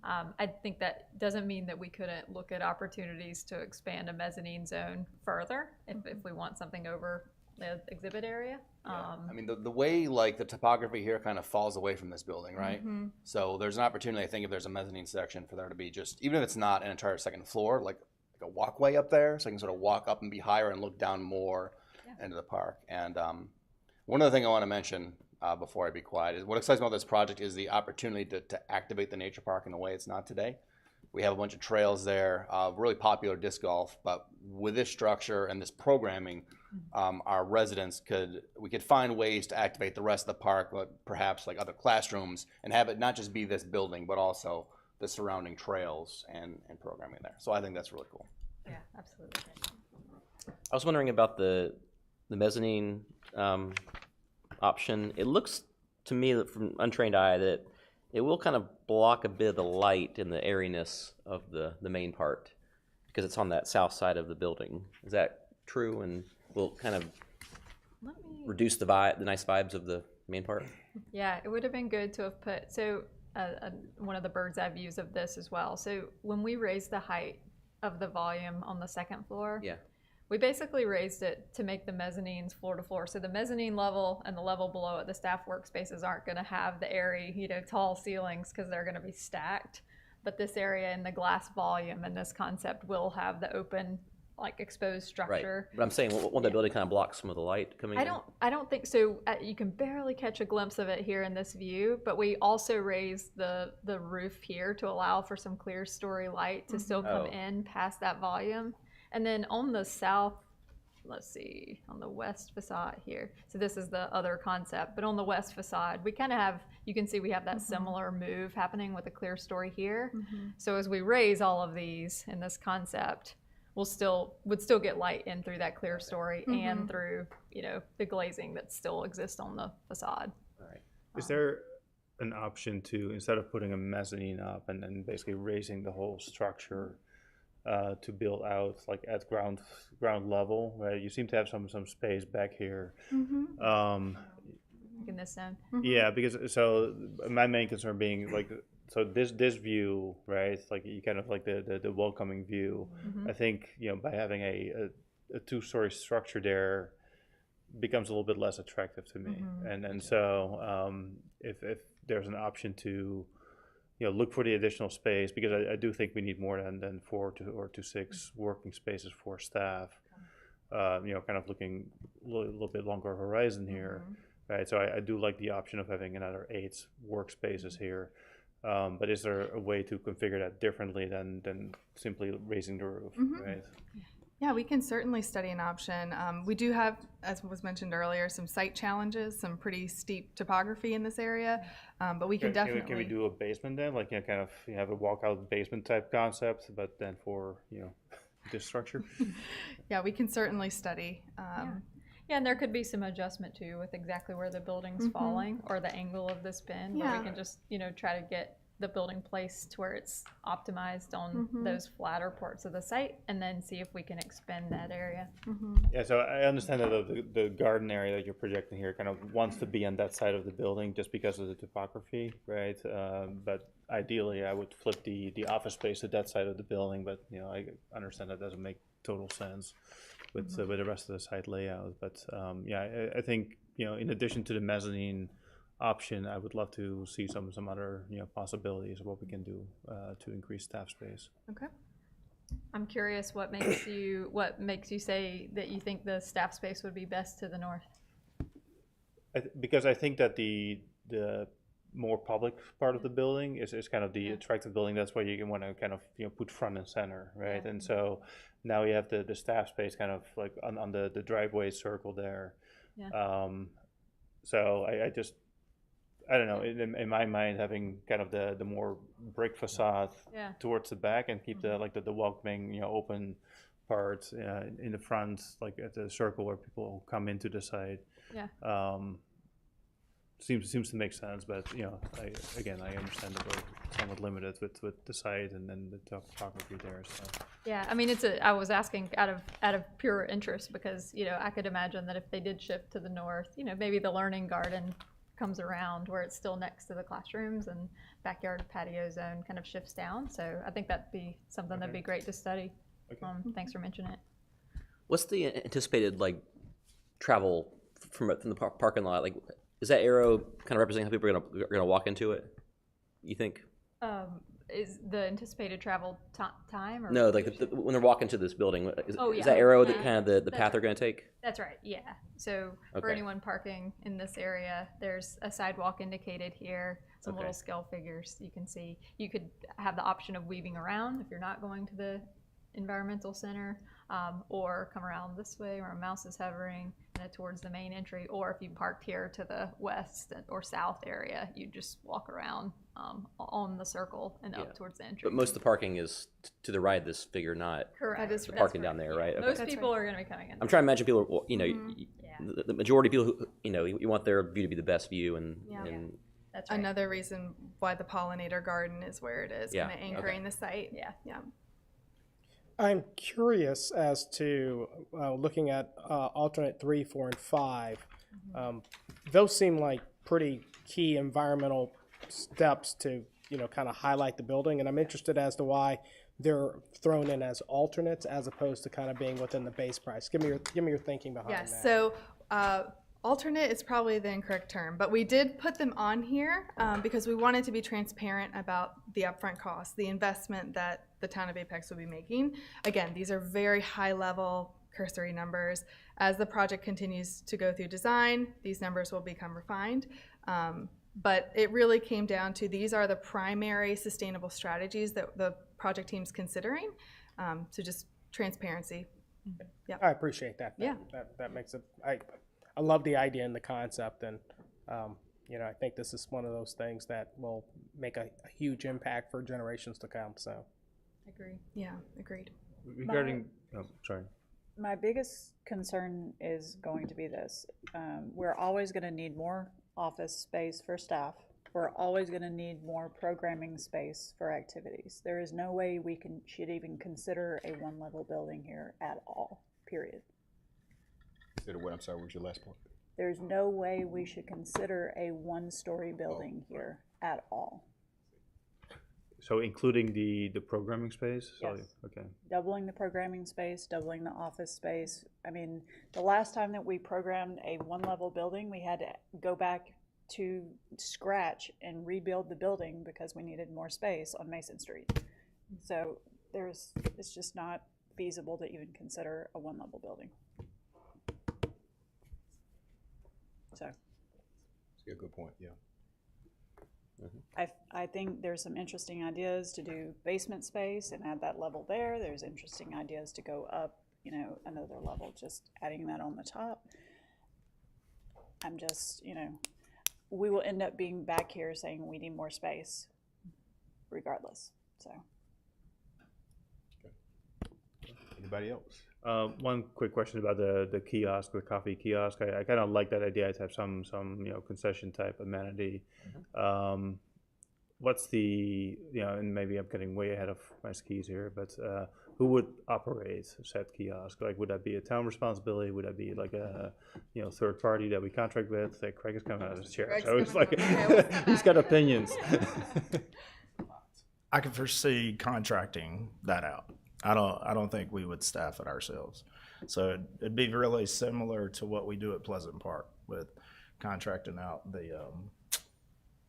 I think that doesn't mean that we couldn't look at opportunities to expand a mezzanine zone further if we want something over the exhibit area. The way like the topography here kind of falls away from this building, right? So there's an opportunity, I think, if there's a mezzanine section, for there to be just, even if it's not an entire second floor, like a walkway up there, so I can sort of walk up and be higher and look down more into the park. And one other thing I want to mention before I be quiet is what excites me about this project is the opportunity to activate the nature park in a way it's not today, We have a bunch of trails there, really popular disc golf. But with this structure and this programming, our residents we could find ways to activate the rest of the park, perhaps like other classrooms, and have it not just be this building, but also the surrounding trails and programming there. So I think that's really cool. Yeah, absolutely. I was wondering about the mezzanine option. It looks to me that from untrained eye that it will kind of block a bit of the light and the airiness of the main part because it's on that south side of the building. Is that true? And will kind of reduce the nice vibes of the main part? Yeah, it would have been good to have put, so one of the bird's eye views of this as well. So when we raised the height of the volume on the second floor, yeah, we basically raised it to make the mezzanines floor to floor. So the mezzanine level and the level below it, the staff workspaces aren't going to have the airy, tall ceilings because they're going to be stacked. But this area in the glass volume and this concept will have the open, like exposed structure. Right. But I'm saying, won't that building kind of block some of the light coming in? I don't think so. You can barely catch a glimpse of it here in this view, but we also raised the roof here to allow for some clear story light to still come in past that volume. And then on the south, let's see, on the west facade here. So this is the other concept, but on the west facade, we kind of have, you can see we have that similar move happening with a clear story here. So as we raise all of these in this concept, would still get light in through that clear story and through, the glazing that still exists on the facade. All right. Is there an option to, instead of putting a mezzanine up and then basically raising the whole structure, to build out like at ground level, right? You seem to have some space back here. In this zone. Yeah, because so my main concern being like, so this view, right? Like you kind of like the welcoming view. I think by having a two-story structure there becomes a little bit less attractive to me. And so if there's an option to look for the additional space, because I do think we need more than 4 to 6 working spaces for staff. Kind of looking a little bit longer horizon here, right? So I do like the option of having another 8 workspaces here. But is there a way to configure that differently than simply raising the roof, right? Yeah, we can certainly study an option. We do have, as was mentioned earlier, some site challenges, some pretty steep topography in this area, but we can definitely... Can we do a basement then? Like, kind of have a walkout basement type concept, but then for, this structure? Yeah, we can certainly study. Yeah, and there could be some adjustment too with exactly where the building's falling or the angle of this bin, where we can just, try to get the building placed to where it's optimized on those flatter parts of the site, and then see if we can expand that area. Yeah, so I understand that the garden area that you're projecting here kind of wants to be on that side of the building just because of the topography, right? But ideally, I would flip the office space to that side of the building, but I understand that doesn't make total sense with the rest of the site layout. But I think in addition to the mezzanine option, I would love to see some other possibilities of what we can do to increase staff space. Okay. I'm curious what makes you say that you think the staff space would be best to the north? Because I think that the more public part of the building is kind of the attractive building. That's where you want to kind of put front and center, right? And so now you have the staff space kind of like on the driveway circle there. So I don't know, in my mind, having kind of the more brick facade towards the back and keep the welcoming, open part in the front, like at the circle where people come into the site. Seems to make sense, but I understand that we're somewhat limited with the site and then the topography there. So yeah, I mean, I was asking out of pure interest because I could imagine that if they did shift to the north, maybe the learning garden comes around where it's still next to the classrooms and backyard patio zone kind of shifts down. So I think that'd be something that'd be great to study. Thanks for mentioning it. What's the anticipated travel from the parking lot? Like, is that arrow kind of representing how people are gonna walk into it? You think? is the anticipated travel time? Or No, like when they're walking to this building, is that yeah. arrow Yeah. that kind of the That's path they're right. going to take? That's right, yeah. So for Okay. anyone parking in this area, there's a sidewalk indicated here, some Okay. little scale figures you can see. You could have the option of weaving around if you're not going to the environmental center, or come around this way where a mouse is hovering towards the main entry, or if you parked here to the west or south area, you just walk around on the circle and up towards the entry. But most of the parking is to the right of this figure, not Correct. the parking down there, right? Okay. Most people are going to be coming in. I'm trying to imagine people, Mhm. the majority of people who, you want their view to be the best view and That's right. Another reason why the pollinator garden is where it is, Yeah, kind of anchoring okay. the site. Yeah. I'm curious as to looking at alternate 3, 4, and 5. Those seem like pretty key environmental steps to kind of highlight the building, and I'm interested as to why they're thrown in as alternates as opposed to kind of being within the base price. Give me your thinking behind that. Yes. So alternate is probably the incorrect term, but we did put them on here because we wanted to be transparent about the upfront costs, the investment that the town of Apex will be making. Again, these are very high level cursory numbers. As the project continues to go through design, these numbers will become refined. But it really came down to these are the primary sustainable strategies that the project team's considering. So just transparency. Yeah. I appreciate that. That makes it. I love the idea and the concept, and I think this is one of those things that will make a huge impact for generations to come. So, agree. Yeah, agreed. Regarding, sorry. My biggest concern is going to be this. We're always going to need more office space for staff. We're always going to need more programming space for activities. There is no way we should even consider a one-level building here at all, period. Consider what? I'm sorry, what was your last point? There's no way we should consider a one-story building here at all. So including the programming space? Yes. Okay. Doubling the programming space, doubling the office space. I mean, the last time that we programmed a one-level building, we had to go back to scratch and rebuild the building because we needed more space on Mason Street. So it's just not feasible to even consider a one-level building. So. That's a good point, yeah. I think there's some interesting ideas to do basement space and add that level there. There's interesting ideas to go up, another level, just adding that on the top. I'm just, we will end up being back here saying we need more space regardless, so. Anybody else? One quick question about the kiosk, the coffee kiosk. I kind of like that idea to have some concession type amenity. What's the and maybe I'm getting way ahead of my skis here, but who would operate said kiosk? Like, would that be a town responsibility? Would that be like a third party that we contract with? Like, Craig is coming out of his chair, so it's like he's got opinions. I can foresee contracting that out. I don't think we would staff it ourselves. So it'd be really similar to what we do at Pleasant Park with contracting out the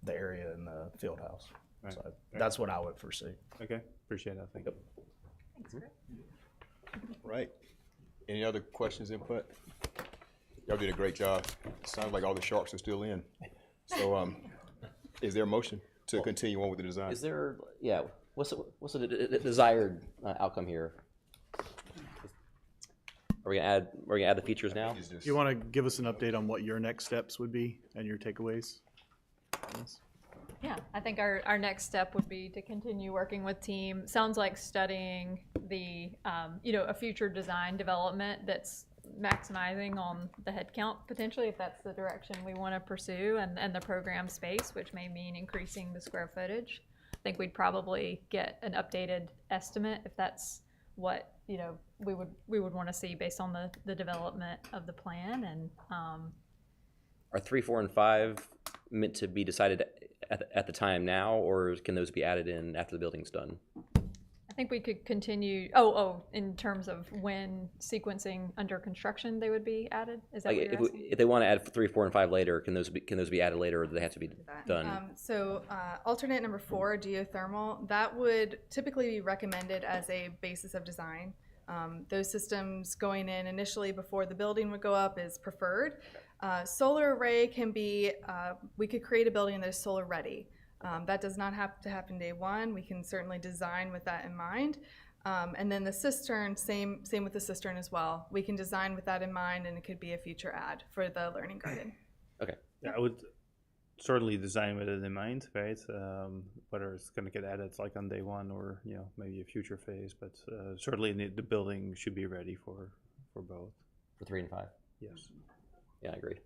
area in the field house. Right. So that's what I would foresee. Okay, appreciate that. Thank you. Right. Any other questions, input? Y'all did a great job. Sounds like all the sharks are still in. So, is there a motion to continue on with the design? Is there, what's the desired outcome here? Are we gonna add the features now? Do you want to give us an update on what your next steps would be and your takeaways? Yes. Yeah, I think our next step would be to continue working with team. Sounds like studying the, a future design development that's maximizing on the headcount potentially, if that's the direction we want to pursue, and the program space, which may mean increasing the square footage. I think we'd probably get an updated estimate if that's what we would want to see based on the development of the plan. And are 3, 4, and 5 meant to be decided at the time now, or can those be added in after the building's done? I think we could continue, in terms of when sequencing under construction they would be added? Is that Like, what you're asking? if they want to add 3, 4, and 5 later, can those be added later, or do they have to be done? Alternate number 4, geothermal, that would typically be recommended as a basis of design. Those systems going in initially before the building would go up is preferred. Solar array can be, we could create a building that is solar ready. That does not have to happen day one. We can certainly design with that in mind. And then the cistern, same with the cistern as well. We can design with that in mind, and it could be a future add for the learning garden. Okay. Yeah, I would certainly design with it in mind, right? Whether it's going to get added like on day one or maybe a future phase, but certainly the building should be ready for both. For 3 and 5. Yes. Yeah, I agree.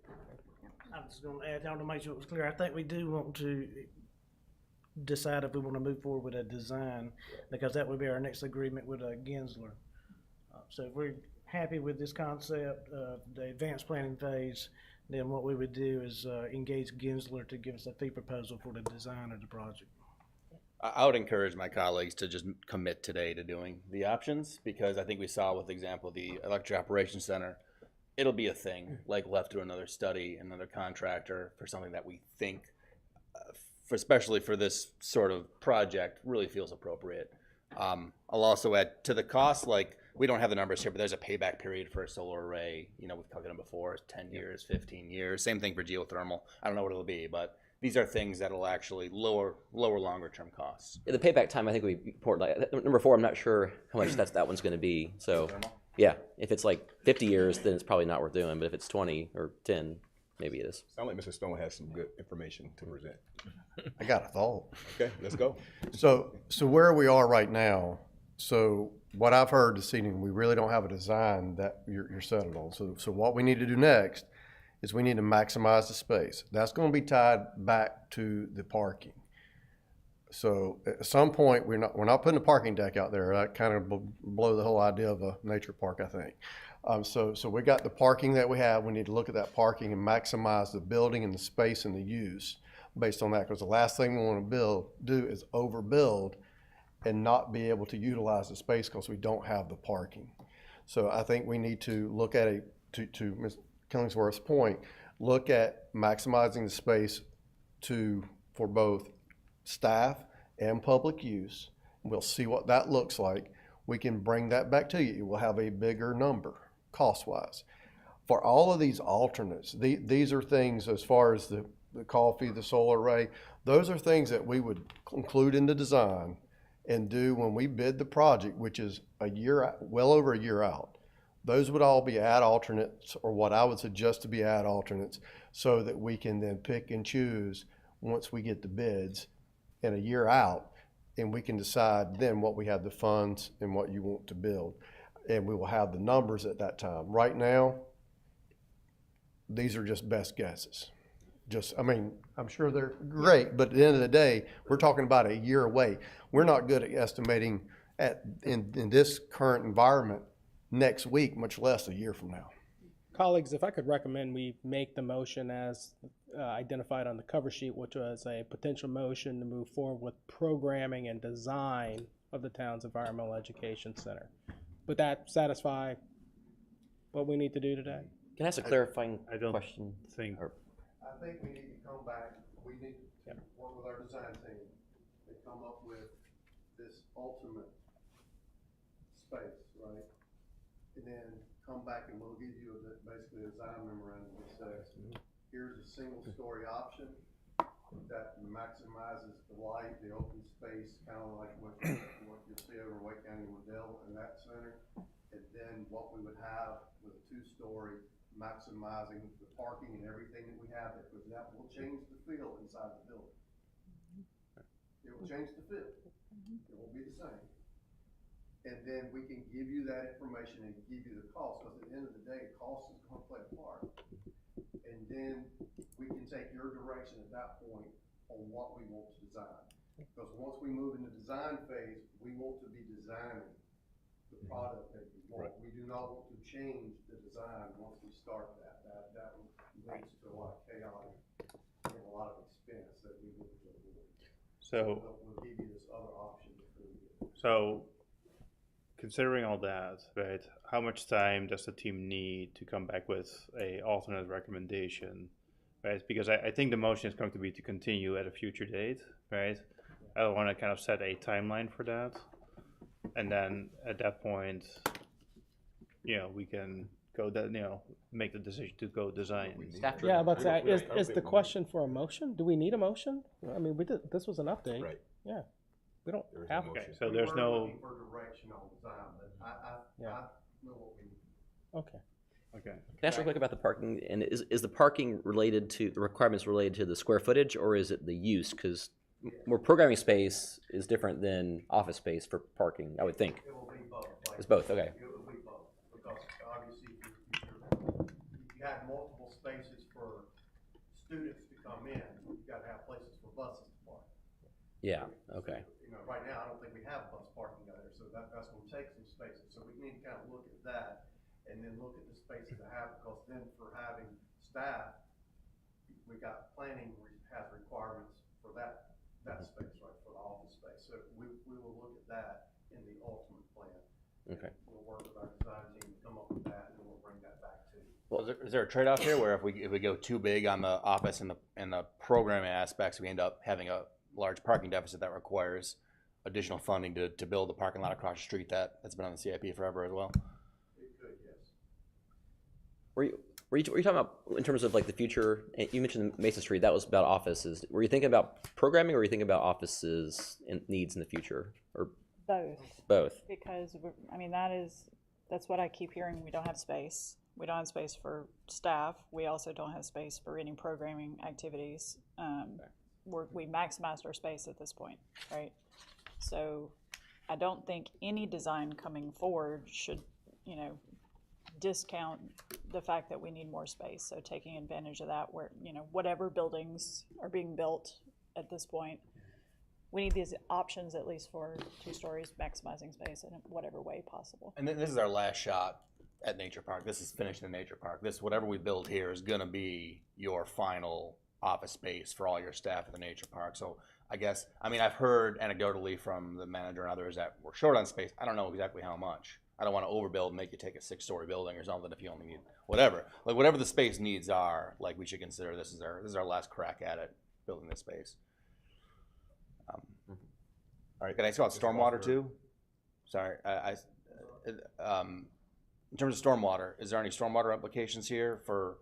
I'm just going to add on to make sure it was clear. I think we do want to decide if we want to move forward with a design, because that would be our next agreement with Gensler. So if we're happy with this concept of the advanced planning phase, then what we would do is engage Gensler to give us a fee proposal for the design of the project. I would encourage my colleagues to just commit today to doing the options, because I think we saw with the example of the Electric Operations Center, it'll be a thing, like left to another study, another contractor for something that we think, especially for this sort of project, really feels appropriate. I'll also add to the cost, like we don't have the numbers here, but there's a payback period for a solar array. We've talked about it before, 10 years, 15 years. Same thing for geothermal. I don't know what it'll be, but these are things that'll actually lower longer term costs. Yeah, the payback time, I think, would be important. Like, number 4, I'm not sure how much that one's going to be. So, yeah, if it's like 50 years, then it's probably not worth doing. But if it's 20 or 10, maybe it is. Sound like Mr. Stone has some good information to present. I got a thought. Okay, let's go. So where we are right now, so what I've heard this evening, we really don't have a design that you're settled on. So what we need to do next is we need to maximize the space. That's going to be tied back to the parking. So at some point, we're not putting a parking deck out there. That kind of blow the whole idea of a nature park, I think. So we got the parking that we have. We need to look at that parking and maximize the building and the space and the use based on that, because the last thing we want to do is overbuild and not be able to utilize the space because we don't have the parking. So I think we need to look at to Ms. Killingsworth's point, look at maximizing the space for both staff and public use. We'll see what that looks like. We can bring that back to you. We'll have a bigger number cost-wise. For all of these alternates, these are things as far as the coffee, the solar array, those are things that we would include in the design and do when we bid the project, which is well over a year out. Those would all be add alternates, or what I would suggest to be add alternates, so that we can then pick and choose once we get the bids in a year out, and we can decide then what we have the funds and what you want to build. And we will have the numbers at that time. Right now, these are just best guesses. I'm sure they're great, but at the end of the day, we're talking about a year away. We're not good at estimating in this current environment next week, much less a year from now. Colleagues, if I could recommend we make the motion as identified on the cover sheet, which was a potential motion to move forward with programming and design of the town's environmental education center. Would that satisfy what we need to do today? Can I ask a clarifying question? I think we need to come back, we need to work with our design team and come up with this ultimate space, right? And then come back and we'll give you basically a design memorandum that says, here's a single story option that maximizes the light, the open space, kind of like what you see over Wake County Modell and that center. And then what we would have with a 2-story, maximizing the parking and everything that we have there, because that will change the feel inside the building. It will change the feel. It won't be the same. And then we can give you that information and give you the cost, because at the end of the day, cost is going to play a part. And then we can take your direction at that point on what we want to design. Because once we move into design phase, we want to be designing the product that we want. Right. We do not want to change the design once we start that. That leads to a lot of chaos and a lot of expense that we would avoid. So we'll give you this other option. So considering all that, right, how much time does the team need to come back with a alternate recommendation, right? Because I think the motion is going to be to continue at a future date, right? I don't want to kind of set a timeline for that. And then at that point, we can go make the decision to go design. Yeah, but is the question for a motion? Do we need a motion? I mean, this was an update. Right. Yeah. We don't have. Okay, so there's no. Looking for direction on design, but I know what we need. Okay. Okay. Can I ask real quick about the parking? And is the parking related to the requirements related to the square footage, or is it the use? Because more programming space is different than office space for parking, I would think. It will be both. It's both. Okay. It will be both, because obviously if you have multiple spaces for students to come in, you've got to have places for buses to park. Yeah. Okay. Right now, I don't think we have bus parking out there, so that's going to take some spaces. So we need to kind of look at that and then look at the spaces to have, because then for having staff, we got planning has requirements for that space, right, for the office space. So we will look at that in the ultimate plan. Okay. We'll work with our design team to come up with that, and then we'll bring that back to you. Well, is there a trade-off here where if we go too big on the office and the programming aspects, we end up having a large parking deficit that requires additional funding to build the parking lot across the street that's been on the CIP forever as well? It could, yes. Were you talking about in terms of like the future? You mentioned Mason Street. That was about offices. Were you thinking about programming, or were you thinking about offices and needs in the future, or Both. both? Because, that's what I keep hearing. We don't have space. We don't have space for staff. We also don't have space for any programming activities. We maximized our space at this point, right? So I don't think any design coming forward should, discount the fact that we need more space. So taking advantage of that, where, whatever buildings are being built at this point, we need these options at least for 2 stories, maximizing space in whatever way possible. And then this is our last shot at Nature Park. This is finished in Nature Park. Whatever we build here is gonna be your final office space for all your staff at the Nature Park. So I've heard anecdotally from the manager and others that we're short on space. I don't know exactly how much. I don't want to overbuild and make you take a 6-story building or something if you only need whatever. Like whatever the space needs are, like we should consider this is our last crack at it, building this space. All right, can I talk about stormwater too? Sorry, in terms of stormwater, is there any stormwater implications here for?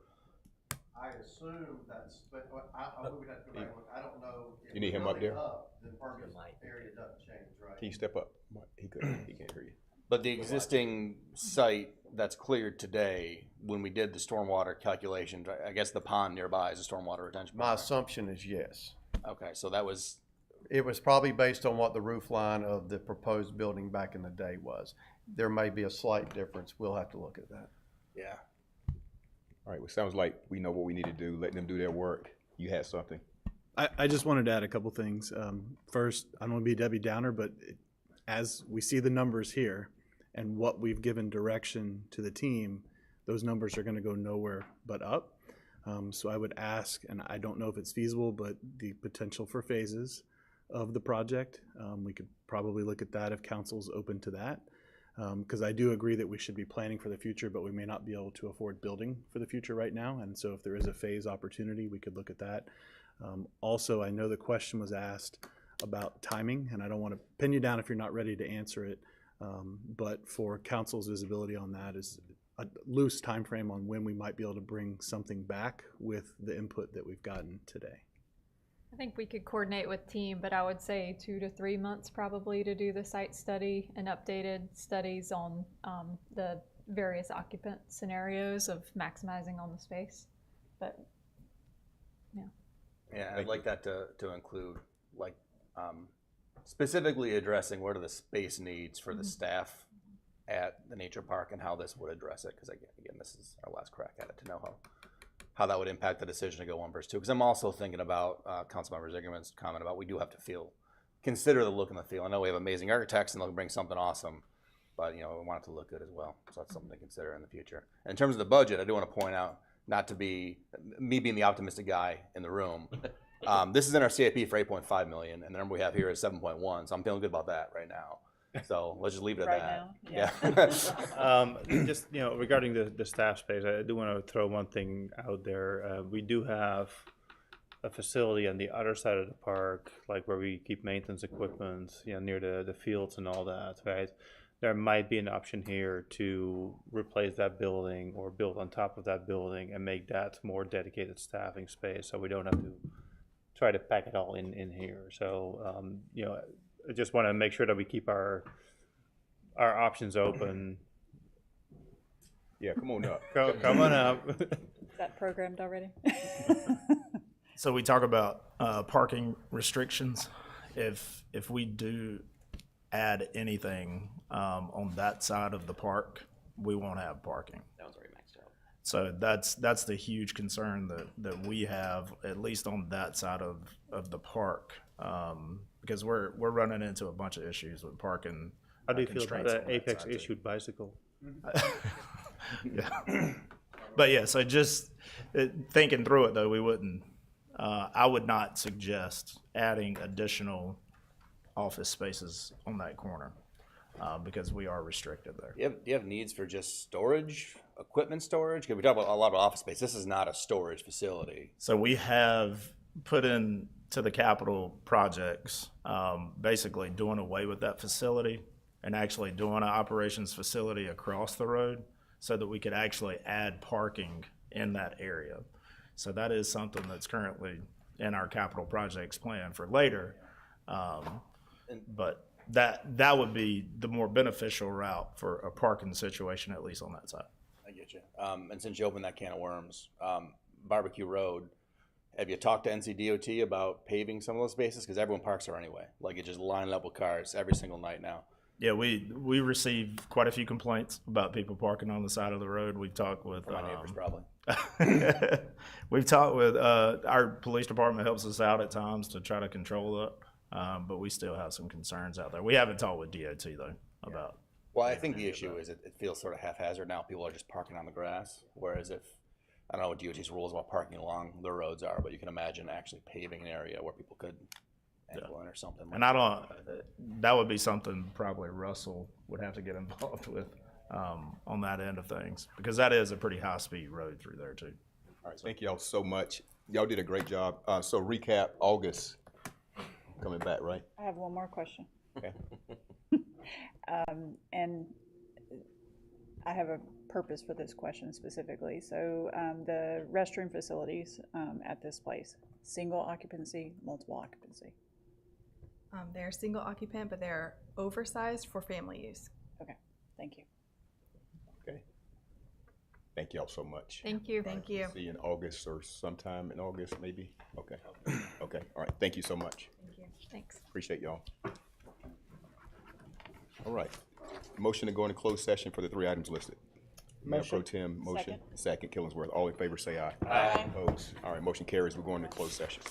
I assume that's, but I would have to go back and look. I don't know. If You need him we're up there? building the impervious area doesn't change, right? Can you step up? He can't hear you. But the existing site that's cleared today, when we did the stormwater calculations, I guess the pond nearby is a stormwater retention pond. My assumption is yes. Okay, so that was. It was probably based on what the roof line of the proposed building back in the day was. There may be a slight difference. We'll have to look at that. Yeah. All right, well, sounds like we know what we need to do. Let them do their work. You had something. I just wanted to add a couple things. First, I don't want to be Debbie Downer, but as we see the numbers here and what we've given direction to the team, those numbers are going to go nowhere but up. So I would ask, and I don't know if it's feasible, but the potential for phases of the project, we could probably look at that if council's open to that. Because I do agree that we should be planning for the future, but we may not be able to afford building for the future right now. And so if there is a phase opportunity, we could look at that. Also, I know the question was asked about timing, and I don't want to pin you down if you're not ready to answer it. But for council's visibility on that is a loose time frame on when we might be able to bring something back with the input that we've gotten today. I think we could coordinate with team, but I would say 2 to 3 months probably to do the site study and updated studies on the various occupant scenarios of maximizing on the space. But yeah. Yeah, I'd like that to include like specifically addressing what are the space needs for the staff at the nature park and how this would address it. Because again, this is our last crack at it to know how that would impact the decision to go 1 versus 2. Because I'm also thinking about Councilmember Zickerman's comment about we do have to consider the look and the feel. I know we have amazing architects and they'll bring something awesome, but we want it to look good as well. So that's something to consider in the future. And in terms of the budget, I do want to point out, not to be me being the optimistic guy in the room, this is in our CIP for $8.5 million, and the number we have here is 7.1. So I'm feeling good about that right now. So let's just leave it at Right that. now? Yeah. Just, regarding the staff space, I do want to throw one thing out there. We do have a facility on the other side of the park, like where we keep maintenance equipment, near the fields and all that, right? There might be an option here to replace that building or build on top of that building and make that more dedicated staffing space, so we don't have to try to pack it all in here. So, I just want to make sure that we keep our options open. Yeah, come on up. Come on up. Is that programmed already? So we talk about parking restrictions. If we do add anything on that side of the park, we won't have parking. That one's already maxed out. So that's the huge concern that we have, at least on that side of the park, because we're running into a bunch of issues with parking. How do you feel about constraints the on that Apex side, too. issued bicycle? Yeah. But yeah, so just thinking through it though, we wouldn't. I would not suggest adding additional office spaces on that corner because we are restricted there. Do you have needs for just storage, equipment storage? Because we talk about a lot of office space. This is not a storage facility. So we have put in to the capital projects, basically doing away with that facility and actually doing an operations facility across the road so that we could actually add parking in that area. So that is something that's currently in our capital projects plan for later. But that would be the more beneficial route for a parking situation, at least on that side. I get you. And since you opened that can of worms, Barbecue Road, have you talked to NCDOT about paving some of those spaces? Because everyone parks there anyway. Like, it's just line level cars every single night now. Yeah, we receive quite a few complaints about people parking on the side of the road. We've talked with My neighbors probably. we've talked with our police department helps us out at times to try to control that, but we still have some concerns out there. We haven't talked with DOT though about. Well, I think the issue is it feels sort of haphazard now. People are just parking on the grass, whereas if I don't know what DOT's rules about parking along the roads are, but you can imagine actually paving an area where people could ankle in or something. And I don't. That would be something probably Russell would have to get involved with on that end of things because that is a pretty high speed road through there too. All right, thank y'all so much. Y'all did a great job. So recap, August coming back, right? I have one more question. Okay. And I have a purpose for this question specifically. So the restroom facilities at this place, single occupancy, multiple occupancy? They're single occupant, but they're oversized for family use. Okay, thank you. Okay. Thank y'all so much. Thank you. Thank you. See you in August or sometime in August, maybe? Okay. Okay, all right. Thank you so much. Thank you. Thanks. Appreciate y'all. All right. Motion to go into closed session for the 3 items listed. Mayor Pro Tem, motion. Second, Killingsworth. All in favor, say aye. Aye. Opposed? All right, motion carries. We're going to closed session.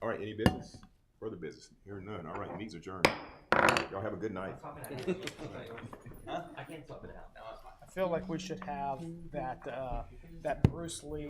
All right, any business? Further business? Hearing none. All right, meeting's adjourned. Y'all have a good night. I can't swap it out. I feel like we should have that, that Bruce Lee